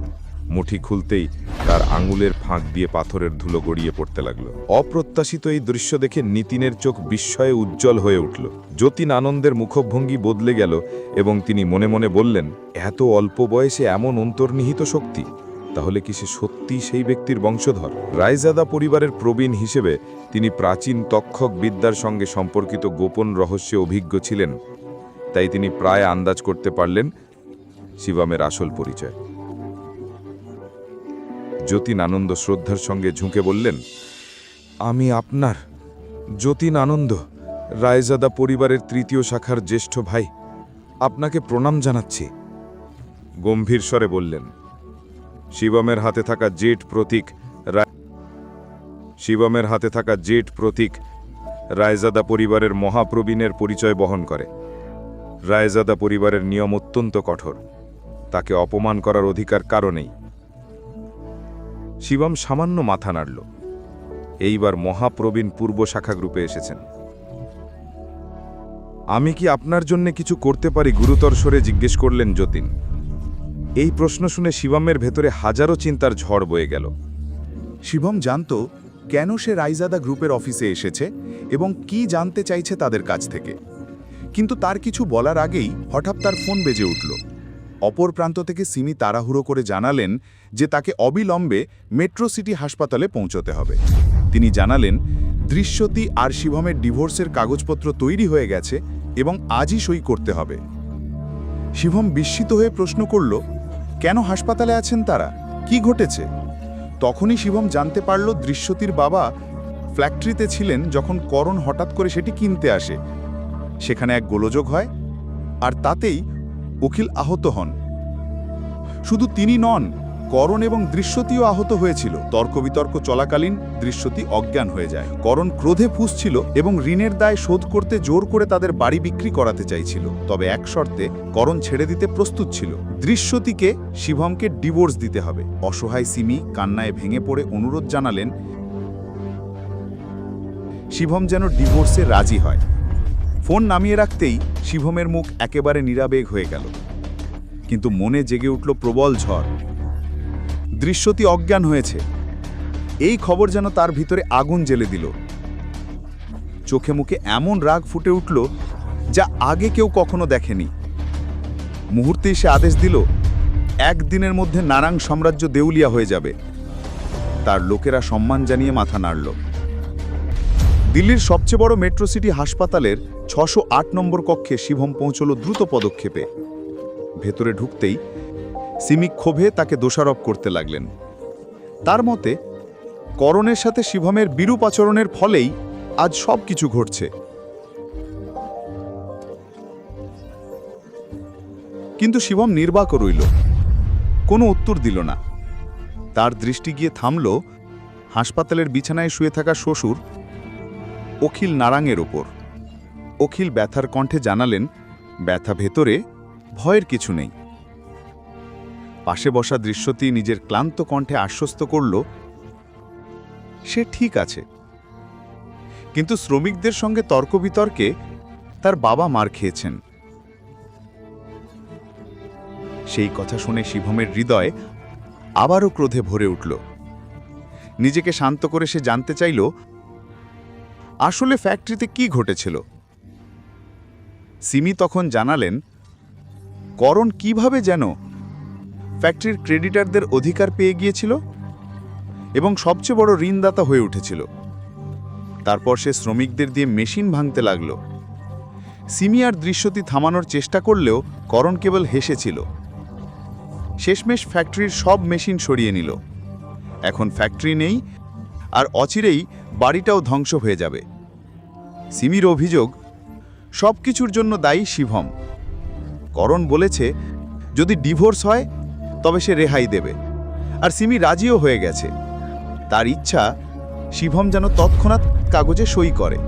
S14: মুঠি খুলতেই তার আঙুলের ফাঁক দিয়ে পাথরের ধুলো গড়িয়ে পড়তে লাগলো। অপ্রত্যাশিত এই দৃশ্য দেখে নিতিনের চোখ বিস্ময়ে উজ্জ্বল হয়ে উঠল। যতীন আনন্দের মুখভঙ্গি বদলে গেল এবং তিনি মনে মনে বললেন, এত অল্প বয়সে এমন অন্তর্নিহিত শক্তি! তাহলে কি সে সত্যিই সেই ব্যক্তির বংশধর? রায়জাদা পরিবারের প্রবীণ হিসেবে তিনি প্রাচীন তক্ষক বিদ্যার সঙ্গে সম্পর্কিত গোপন রহস্যে অভিজ্ঞ ছিলেন। তাই তিনি প্রায় আন্দাজ করতে পারলেন শিবমের আসল পরিচয়। যতীন আনন্দ শ্রদ্ধার সঙ্গে ঝুঁকে বললেন, আমি আপনার যতীন আনন্দ, রায়জাদা পরিবারের তৃতীয় শাখার জ্যেষ্ঠ ভাই। আপনাকে প্রণাম জানাচ্ছি। গম্ভীর স্বরে বললেন। শিবমের হাতে থাকা জেড প্রতীক রায়জাদা পরিবারের মহাপ্রবীণের পরিচয় বহন করে। রায়জাদা পরিবারের নিয়ম অত্যন্ত কঠোর। তাকে অপমান করার অধিকার কারো নেই। শিবম সামান্য মাথা নাড়ল। এইবার মহাপ্রবীণ পূর্ব শাখা গ্রুপে এসেছেন। আমি কি আপনার জন্য কিছু করতে পারি? গুরুতর স্বরে জিজ্ঞেস করলেন যতীন। এই প্রশ্ন শুনে শিবমের ভেতরে হাজারো চিন্তার ঝড় বয়ে গেল।
S15: শিবম জানত কেন সে রায়জাদা গ্রুপের অফিসে এসেছে এবং কি জানতে চাইছে তাদের কাছ থেকে। কিন্তু তার কিছু বলার আগেই হঠাৎ তার ফোন বেজে উঠল। অপর প্রান্ত থেকে সিমি তাড়াহুড়ো করে জানালেন যে তাকে অবিলম্বে মেট্রো সিটি হাসপাতালে পৌঁছতে হবে। তিনি জানালেন দৃশ্যতি আর শিবমের ডিভোর্সের কাগজপত্র তৈরি হয়ে গেছে এবং আজই সই করতে হবে। শিবম বিস্মিত হয়ে প্রশ্ন করল, কেন হাসপাতালে আছেন তারা? কি ঘটেছে? তখনই শিবম জানতে পারল দৃশ্যতির বাবা ফ্যাক্টরিতে ছিলেন যখন করণ হঠাৎ করে সেটি কিনতে আসে। সেখানে এক গোলযোগ হয় আর তাতেই অখিল আহত হন। শুধু তিনি নন, করণ এবং দৃশ্যতিও আহত হয়েছিল। তর্ক-বিতর্ক চলাকালীন দৃশ্যতি অজ্ঞান হয়ে যায়। করণ ক্রোধে ফুঁসছিল এবং ঋণের দায় শোধ করতে জোর করে তাদের বাড়ি বিক্রি করাতে চাইছিল। তবে এক শর্তে করণ ছেড়ে দিতে প্রস্তুত ছিল। দৃশ্যতিকে শিবমকে ডিভোর্স দিতে হবে। অসহায় সিমি কান্নায় ভেঙে পড়ে অনুরোধ জানালেন শিবম যেন ডিভোর্সে রাজি হয়। ফোন নামিয়ে রাখতেই শিবমের মুখ একেবারে নিরাবেগ হয়ে গেল, কিন্তু মনে জেগে উঠল প্রবল ঝড়। দৃশ্যতি অজ্ঞান হয়েছে, এই খবর যেন তার ভিতরে আগুন জ্বেলে দিল। চোখে মুখে এমন রাগ ফুটে উঠল যা আগে কেউ কখনো দেখেনি। মুহূর্তেই সে আদেশ দিল, একদিনের মধ্যে নারাং সাম্রাজ্য দেউলিয়া হয়ে যাবে। তার লোকেরা সম্মান জানিয়ে মাথা নাড়ল। দিল্লির সবচেয়ে বড় মেট্রো সিটি হাসপাতালের 608 নম্বর কক্ষে শিবম পৌঁছল দ্রুত পদক্ষেপে। ভেতরে ঢুকতেই সিমি ক্ষোভে তাকে দোষারোপ করতে লাগলেন। তার মতে করণের সাথে শিবমের বিরূপ আচরণের ফলেই আজ সব কিছু ঘটছে। কিন্তু শিবম নির্বাক রইল, কোনো উত্তর দিল না। তার দৃষ্টি গিয়ে থামল হাসপাতালের বিছানায় শুয়ে থাকা শ্বশুর অখিল নারাঙের ওপর। অখিল ব্যথার কণ্ঠে জানালেন, ব্যথা ভেতরে, ভয়ের কিছু নেই। পাশে বসা দৃশ্যতি নিজের ক্লান্ত কণ্ঠে আশ্বস্ত করল, সে ঠিক আছে। কিন্তু শ্রমিকদের সঙ্গে তর্ক বিতর্কে তার বাবা মার খেয়েছেন। সেই কথা শুনে শিবমের হৃদয় আবারও ক্রোধে ভরে উঠল। নিজেকে শান্ত করে সে জানতে চাইল আসলে ফ্যাক্টরিতে কি ঘটেছিল। সিমি তখন জানালেন করণ কিভাবে যেন ফ্যাক্টরির ক্রেডিটারদের অধিকার পেয়ে গিয়েছিল এবং সবচেয়ে বড় ঋণদাতা হয়ে উঠেছিল। তারপর সে শ্রমিকদের দিয়ে মেশিন ভাঙতে লাগল। সিমি আর দৃশ্যতি থামানোর চেষ্টা করলেও করণ কেবল হেসেছিল। শেষমেশ ফ্যাক্টরির সব মেশিন সরিয়ে নিল। এখন ফ্যাক্টরি নেই, আর অচিরেই বাড়িটাও ধ্বংস হয়ে যাবে। সিমির অভিযোগ সব কিছুর জন্য দায়ী শিবম। করণ বলেছে যদি ডিভোর্স হয় তবে সে রেহাই দেবে, আর সিমি রাজিও হয়ে গেছে। তার ইচ্ছা শিবম যেন তৎক্ষণাৎ কাগজে সই করে।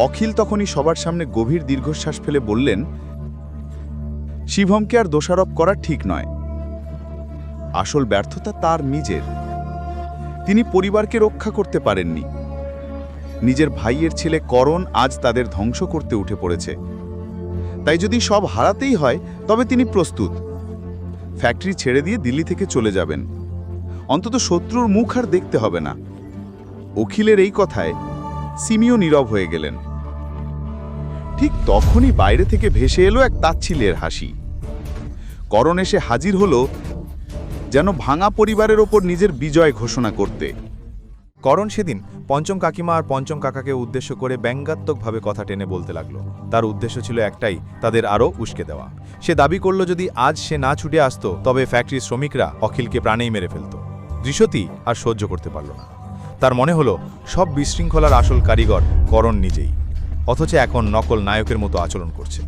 S15: অখিল তখনই সবার সামনে গভীর দীর্ঘশ্বাস ফেলে বললেন, শিবমকে আর দোষারোপ করা ঠিক নয়। আসল ব্যর্থতা তার নিজের। তিনি পরিবারকে রক্ষা করতে পারেননি। নিজের ভাইয়ের ছেলে করণ আজ তাদের ধ্বংস করতে উঠে পড়েছে। তাই যদি সব হারাতেই হয় তবে তিনি প্রস্তুত। ফ্যাক্টরি ছেড়ে দিয়ে দিল্লি থেকে চলে যাবেন। অন্তত শত্রুর মুখ আর দেখতে হবে না। অখিলের এই কথায় সিমিও নীরব হয়ে গেলেন। ঠিক তখনই বাইরে থেকে ভেসে এলো এক তাচ্ছিল্যের হাসি। করণ এসে হাজির হলো যেন ভাঙা পরিবারের ওপর নিজের বিজয় ঘোষণা করতে।
S13: করণ সেদিন পঞ্চম কাকিমা আর পঞ্চম কাকাকে উদ্দেশ্য করে ব্যঙ্গাত্মকভাবে কথা টেনে বলতে লাগলো। তার উদ্দেশ্য ছিল একটাই, তাদের আরও উস্কে দেওয়া। সে দাবি করল যদি আজ সে না ছুটে আসতো তবে ফ্যাক্টরির শ্রমিকরা অখিলকে প্রাণেই মেরে ফেলত। দৃশ্যটি আর সহ্য করতে পারল না। তার মনে হলো সব বিশৃঙ্খলার আসল কারিগর করণ নিজেই, অথচ এখন নকল নায়কের মতো আচরণ করছে।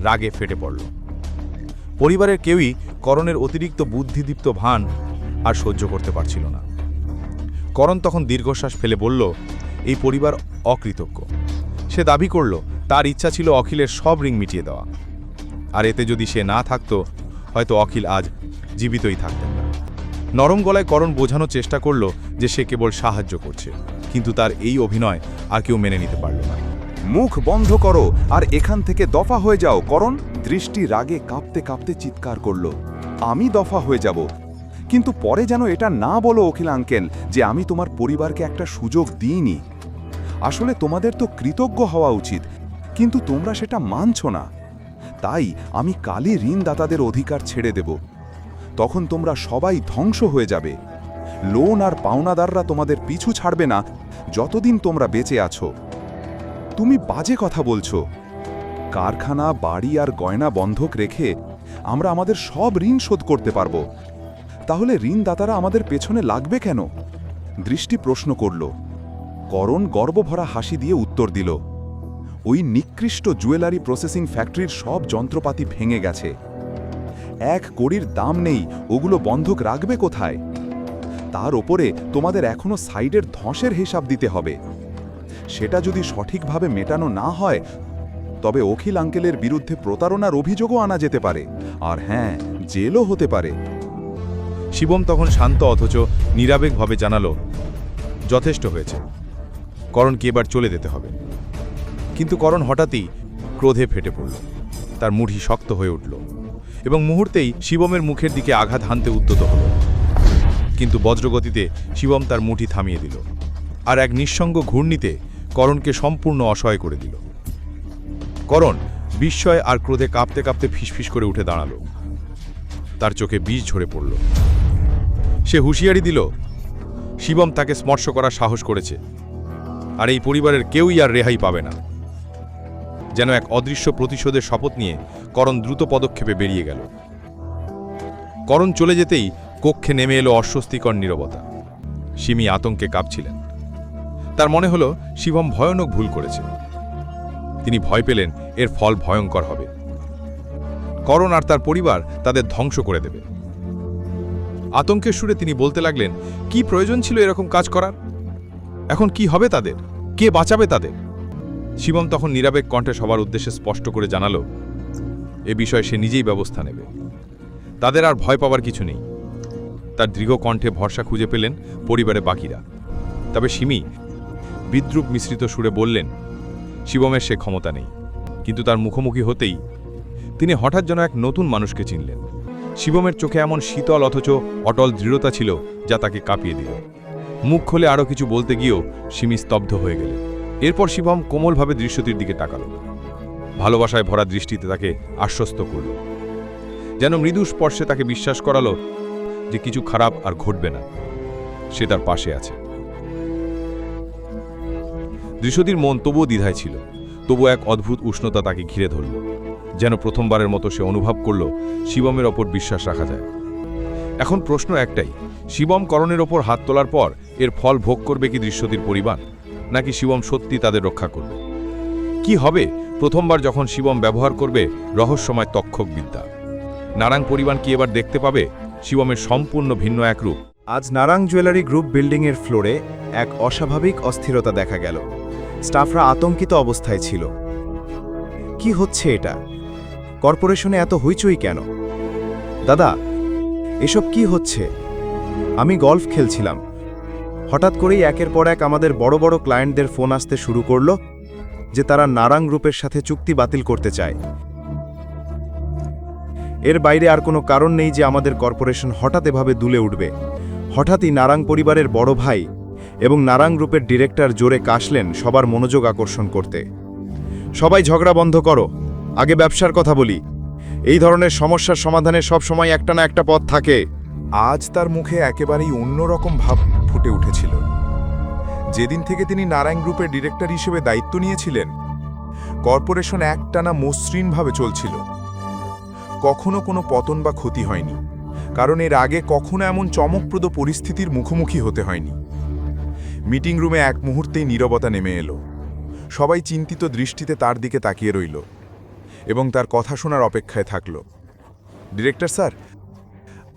S13: রাগে ফেটে পড়ল। পরিবারের কেউই করণের অতিরিক্ত বুদ্ধিদীপ্ত ভান আর সহ্য করতে পারছিল না। করণ তখন দীর্ঘশ্বাস ফেলে বলল, এই পরিবার অকৃতজ্ঞ। সে দাবি করল তার ইচ্ছা ছিল অখিলের সব ঋণ মিটিয়ে দেওয়া, আর এতে যদি সে না থাকতো হয়তো অখিল আজ জীবিতই থাকতেন না। নরম গলায় করণ বোঝানোর চেষ্টা করল যে সে কেবল সাহায্য করছে, কিন্তু তার এই অভিনয় আর কেউ মেনে নিতে পারল না।
S15: মুখ বন্ধ করো আর এখান থেকে দফা হয়ে যাও। করণ দৃষ্টি রাগে কাঁপতে কাঁপতে চিৎকার করল, আমি দফা হয়ে যাব, কিন্তু পরে যেন এটা না বলো অখিল আঙ্কেল যে আমি তোমার পরিবারকে একটা সুযোগ দিইনি। আসলে তোমাদের তো কৃতজ্ঞ হওয়া উচিত, কিন্তু তোমরা সেটা মানছ না। তাই আমি কালই ঋণদাতাদের অধিকার ছেড়ে দেব। তখন তোমরা সবাই ধ্বংস হয়ে যাবে। লোন আর পাওনাদাররা তোমাদের পিছু ছাড়বে না যতদিন তোমরা বেঁচে আছো। তুমি বাজে কথা বলছো। কারখানা, বাড়ি আর গয়না বন্ধক রেখে আমরা আমাদের সব ঋণ শোধ করতে পারবো। তাহলে ঋণদাতারা আমাদের পেছনে লাগবে কেন? দৃষ্টি প্রশ্ন করল। করণ গর্বভরা হাসি দিয়ে উত্তর দিল, ওই নিকৃষ্ট জুয়েলারি প্রসেসিং ফ্যাক্টরির সব যন্ত্রপাতি ভেঙে গেছে। 1 কোটির দাম নেই, ওগুলো বন্ধক রাখবে কোথায়? তার ওপরে তোমাদের এখনো সাইডের ধসের হিসাব দিতে হবে। সেটা যদি সঠিকভাবে মেটানো না হয় তবে অখিল আঙ্কেলের বিরুদ্ধে প্রতারণার অভিযোগও আনা যেতে পারে, আর হ্যাঁ, জেলও হতে পারে।
S13: শিবম তখন শান্ত অথচ নিরাবেগভাবে জানালো, যথেষ্ট হয়েছে, করণকে এবার চলে যেতে হবে। কিন্তু করণ হঠাৎই ক্রোধে ফেটে পড়ল। তার মুঠি শক্ত হয়ে উঠল এবং মুহূর্তেই শিবমের মুখের দিকে আঘাত হানতে উদ্যত হল। কিন্তু বজ্রগতিতে শিবম তার মুঠি থামিয়ে দিল, আর এক নিঃসঙ্গ ঘূর্ণিতে করণকে সম্পূর্ণ অসহায় করে দিল। করণ বিস্ময় আর ক্রোধে কাঁপতে কাঁপতে ফিসফিস করে উঠে দাঁড়ালো। তার চোখে বিষ ঝরে পড়ল। সে হুঁশিয়ারি দিল, শিবম তাকে স্পর্শ করার সাহস করেছে, আর এই পরিবারের কেউই আর রেহাই পাবে না। যেন এক অদৃশ্য প্রতিশোধের শপথ নিয়ে করণ দ্রুত পদক্ষেপে বেরিয়ে গেল। করণ চলে যেতেই কক্ষে নেমে এলো অস্বস্তিকর নীরবতা। সিমি আতঙ্কে কাঁপছিলেন। তার মনে হলো শিবম ভয়ানক ভুল করেছে। তিনি ভয় পেলেন এর ফল ভয়ঙ্কর হবে। করণ আর তার পরিবার তাদের ধ্বংস করে দেবে। আতঙ্কের সুরে তিনি বলতে লাগলেন, কি প্রয়োজন ছিল এরকম কাজ করার? এখন কি হবে তাদের? কে বাঁচাবে তাদের? শিবম তখন নিরাবেগ কণ্ঠে সবার উদ্দেশ্যে স্পষ্ট করে জানালো, এ বিষয়ে সে নিজেই ব্যবস্থা নেবে। তাদের আর ভয় পাওয়ার কিছু নেই। তার দৃঢ় কণ্ঠে ভরসা খুঁজে পেলেন পরিবারের বাকিরা। তবে সিমি বিদ্রুপ মিশ্রিত সুরে বললেন, শিবমের সে ক্ষমতা নেই। কিন্তু তার মুখোমুখি হতেই তিনি হঠাৎ যেন এক নতুন মানুষকে চিনলেন। শিবমের চোখে এমন শীতল অথচ অটল দৃঢ়তা ছিল যা তাকে কাঁপিয়ে দিল। মুখ খুলে আরও কিছু বলতে গিয়েও সিমি স্তব্ধ হয়ে গেলেন। এরপর শিবম কোমলভাবে দৃশ্যটির দিকে তাকাল। ভালোবাসায় ভরা দৃষ্টিতে তাকে আশ্বস্ত করল, যেন মৃদু স্পর্শে তাকে বিশ্বাস করালো যে কিছু খারাপ আর ঘটবে না, সে তার পাশে আছে। দৃশ্যটির মন তবুও দ্বিধায় ছিল, তবু এক অদ্ভুত উষ্ণতা তাকে ঘিরে ধরল। যেন প্রথমবারের মতো সে অনুভব করল শিবমের ওপর বিশ্বাস রাখা যায়। এখন প্রশ্ন একটাই,
S14: শিবম করণের ওপর হাত তোলার পর এর ফল ভোগ করবে কি দৃশ্যতির পরিবার, নাকি শিবম সত্যি তাদের রক্ষা করবে? কি হবে প্রথমবার যখন শিবম ব্যবহার করবে রহস্যময় তক্ষক বিদ্যা? নারাং পরিবার কি এবার দেখতে পাবে শিবমের সম্পূর্ণ ভিন্ন এক রূপ?
S16: আজ নারাং জুয়েলারি গ্রুপ বিল্ডিংয়ের ফ্লোরে এক অস্বাভাবিক অস্থিরতা দেখা গেল। স্টাফরা আতঙ্কিত অবস্থায় ছিল। কি হচ্ছে এটা? কর্পোরেশনে এত হইচই কেন? দাদা, এসব কি হচ্ছে? আমি গলফ খেলছিলাম, হঠাৎ করেই একের পর এক আমাদের বড় বড় ক্লায়েন্টদের ফোন আসতে শুরু করলো যে তারা নারাং গ্রুপের সাথে চুক্তি বাতিল করতে চায়। এর বাইরে আর কোনো কারণ নেই যে আমাদের কর্পোরেশন হঠাৎ এভাবে দুলে উঠবে। হঠাৎই নারাং পরিবারের বড় ভাই এবং নারাং গ্রুপের ডিরেক্টর জোরে কাশলেন সবার মনোযোগ আকর্ষণ করতে। সবাই ঝগড়া বন্ধ করো, আগে ব্যবসার কথা বলি। এই ধরনের সমস্যার সমাধানে সব সময় একটা না একটা পথ থাকে।
S5: আজ তার মুখে একেবারেই অন্যরকম ভাব ফুটে উঠেছিল। যেদিন থেকে তিনি নারায়ণ গ্রুপের ডিরেক্টর হিসেবে দায়িত্ব নিয়েছিলেন, কর্পোরেশন একটানা মসৃণভাবে চলছিল। কখনো কোনো পতন বা ক্ষতি হয়নি, কারণ এর আগে কখনো এমন চমকপ্রদ পরিস্থিতির মুখোমুখি হতে হয়নি। মিটিং রুমে এক মুহূর্তেই নীরবতা নেমে এলো। সবাই চিন্তিত দৃষ্টিতে তার দিকে তাকিয়ে রইল এবং তার কথা শোনার অপেক্ষায় থাকল। ডিরেক্টর স্যার,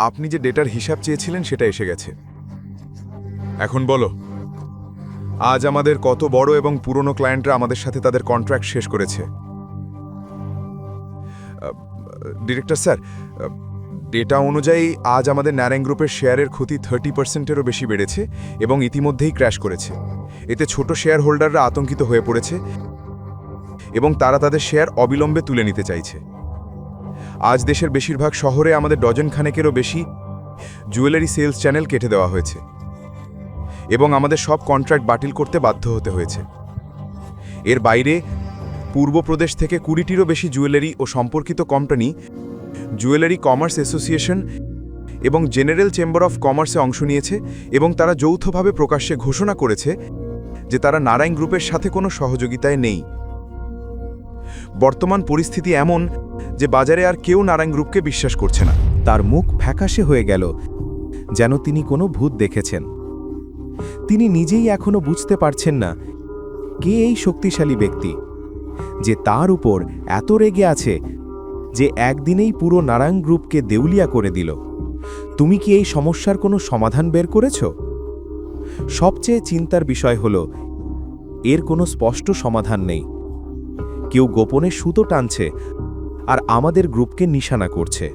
S5: আপনি যে ডেটার হিসাব চেয়েছিলেন সেটা এসে গেছে। এখন বলো, আজ আমাদের কত বড় এবং পুরনো ক্লায়েন্টরা আমাদের সাথে তাদের কন্ট্রাক্ট শেষ করেছে? ডিরেক্টর স্যার, ডেটা অনুযায়ী আজ আমাদের নারায়ণ গ্রুপের শেয়ারের ক্ষতি 30%-এরও বেশি বেড়েছে এবং ইতিমধ্যেই ক্র্যাশ করেছে। এতে ছোট শেয়ার হোল্ডাররা আতঙ্কিত হয়ে পড়েছে এবং তারা তাদের শেয়ার অবিলম্বে তুলে নিতে চাইছে। আজ দেশের বেশিরভাগ শহরে আমাদের ডজন খানেকেরও বেশি জুয়েলারি সেলস চ্যানেল কেটে দেওয়া হয়েছে এবং আমাদের সব কন্ট্রাক্ট বাতিল করতে বাধ্য হতে হয়েছে। এর বাইরে পূর্বপ্রদেশ থেকে 20টিরও বেশি জুয়েলারি ও সম্পর্কিত কোম্পানি জুয়েলারি কমার্স অ্যাসোসিয়েশন এবং জেনারেল চেম্বার অফ কমার্সে অংশ নিয়েছে এবং তারা যৌথভাবে প্রকাশ্যে ঘোষণা করেছে যে তারা নারায়ণ গ্রুপের সাথে কোনো সহযোগিতায় নেই। বর্তমান পরিস্থিতি এমন যে বাজারে আর কেউ নারায়ণ গ্রুপকে বিশ্বাস করছে না।
S16: তার মুখ ফ্যাকাশে হয়ে গেল, যেন তিনি কোনো ভূত দেখেছেন। তিনি নিজেই এখনো বুঝতে পারছেন না কে এই শক্তিশালী ব্যক্তি যে তার উপর এত রেগে আছে যে একদিনেই পুরো নারায়ণ গ্রুপকে দেউলিয়া করে দিল। তুমি কি এই সমস্যার কোনো সমাধান বের করেছ? সবচেয়ে চিন্তার বিষয় হল এর কোনো স্পষ্ট সমাধান নেই। কেউ গোপনে সুতো টানছে আর আমাদের গ্রুপকে নিশানা করছে,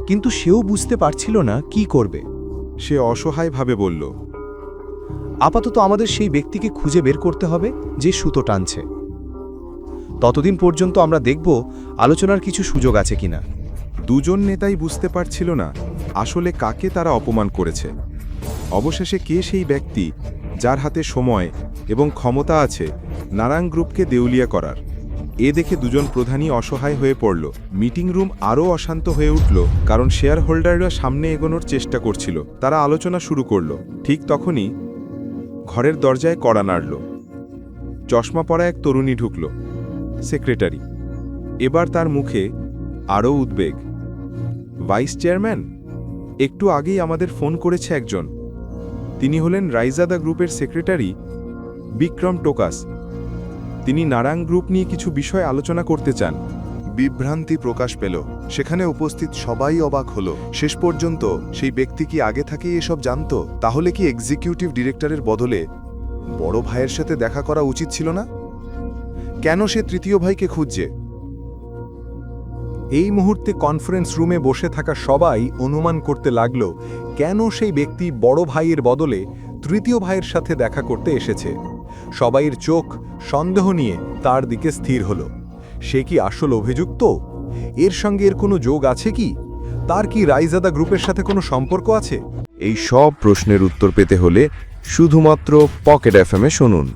S16: কিন্তু সেও বুঝতে পারছিল না কি করবে।
S5: সে অসহায়ভাবে বলল,
S16: আপাতত আমাদের সেই ব্যক্তিকে খুঁজে বের করতে হবে যে সুতো টানছে। ততদিন পর্যন্ত আমরা দেখব আলোচনার কিছু সুযোগ আছে কিনা।
S5: দুজন নেতাই বুঝতে পারছিল না আসলে কাকে তারা অপমান করেছে। অবশেষে কে সেই ব্যক্তি যার হাতে সময় এবং ক্ষমতা আছে নারায়ণ গ্রুপকে দেউলিয়া করার? এ দেখে দুজন প্রধানই অসহায় হয়ে পড়ল। মিটিং রুম আরও অশান্ত হয়ে উঠল, কারণ শেয়ার হোল্ডাররা সামনে এগোনোর চেষ্টা করছিল। তারা আলোচনা শুরু করল। ঠিক তখনই ঘরের দরজায় কড়া নাড়ল। চশমা পরা এক তরুণী ঢুকল। সেক্রেটারি। এবার তার মুখে আরও উদ্বেগ। ভাইস চেয়ারম্যান, একটু আগেই আমাদের ফোন করেছে একজন। তিনি হলেন রাইজাদা গ্রুপের সেক্রেটারি বিক্রম টোকাস। তিনি নারায়ণ গ্রুপ নিয়ে কিছু বিষয় আলোচনা করতে চান। বিভ্রান্তি প্রকাশ পেল। সেখানে উপস্থিত সবাই অবাক হলো। শেষ পর্যন্ত সেই ব্যক্তি কি আগে থেকেই এসব জানত? তাহলে কি এক্সিকিউটিভ ডিরেক্টরের বদলে বড় ভাইয়ের সাথে দেখা করা উচিত ছিল না? কেন সে তৃতীয় ভাইকে খুঁজছে?
S17: এই মুহূর্তে কনফারেন্স রুমে বসে থাকা সবাই অনুমান করতে লাগল কেন সেই ব্যক্তি বড় ভাইয়ের বদলে তৃতীয় ভাইয়ের সাথে দেখা করতে এসেছে। সবাইয়ের চোখ সন্দেহ নিয়ে তার দিকে স্থির হলো। সে কি আসল অভিযুক্ত? এর সঙ্গে এর কোনো যোগ আছে কি? তার কি রাইজাদা গ্রুপের সাথে কোনো সম্পর্ক আছে?
S8: এই সব প্রশ্নের উত্তর পেতে হলে শুধুমাত্র পকেট এফএম এ শুনুন।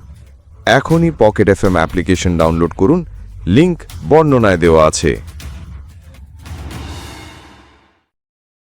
S8: এখনই পকেট এফএম অ্যাপ্লিকেশন ডাউনলোড করুন, লিংক বর্ণনায় দেওয়া আছে।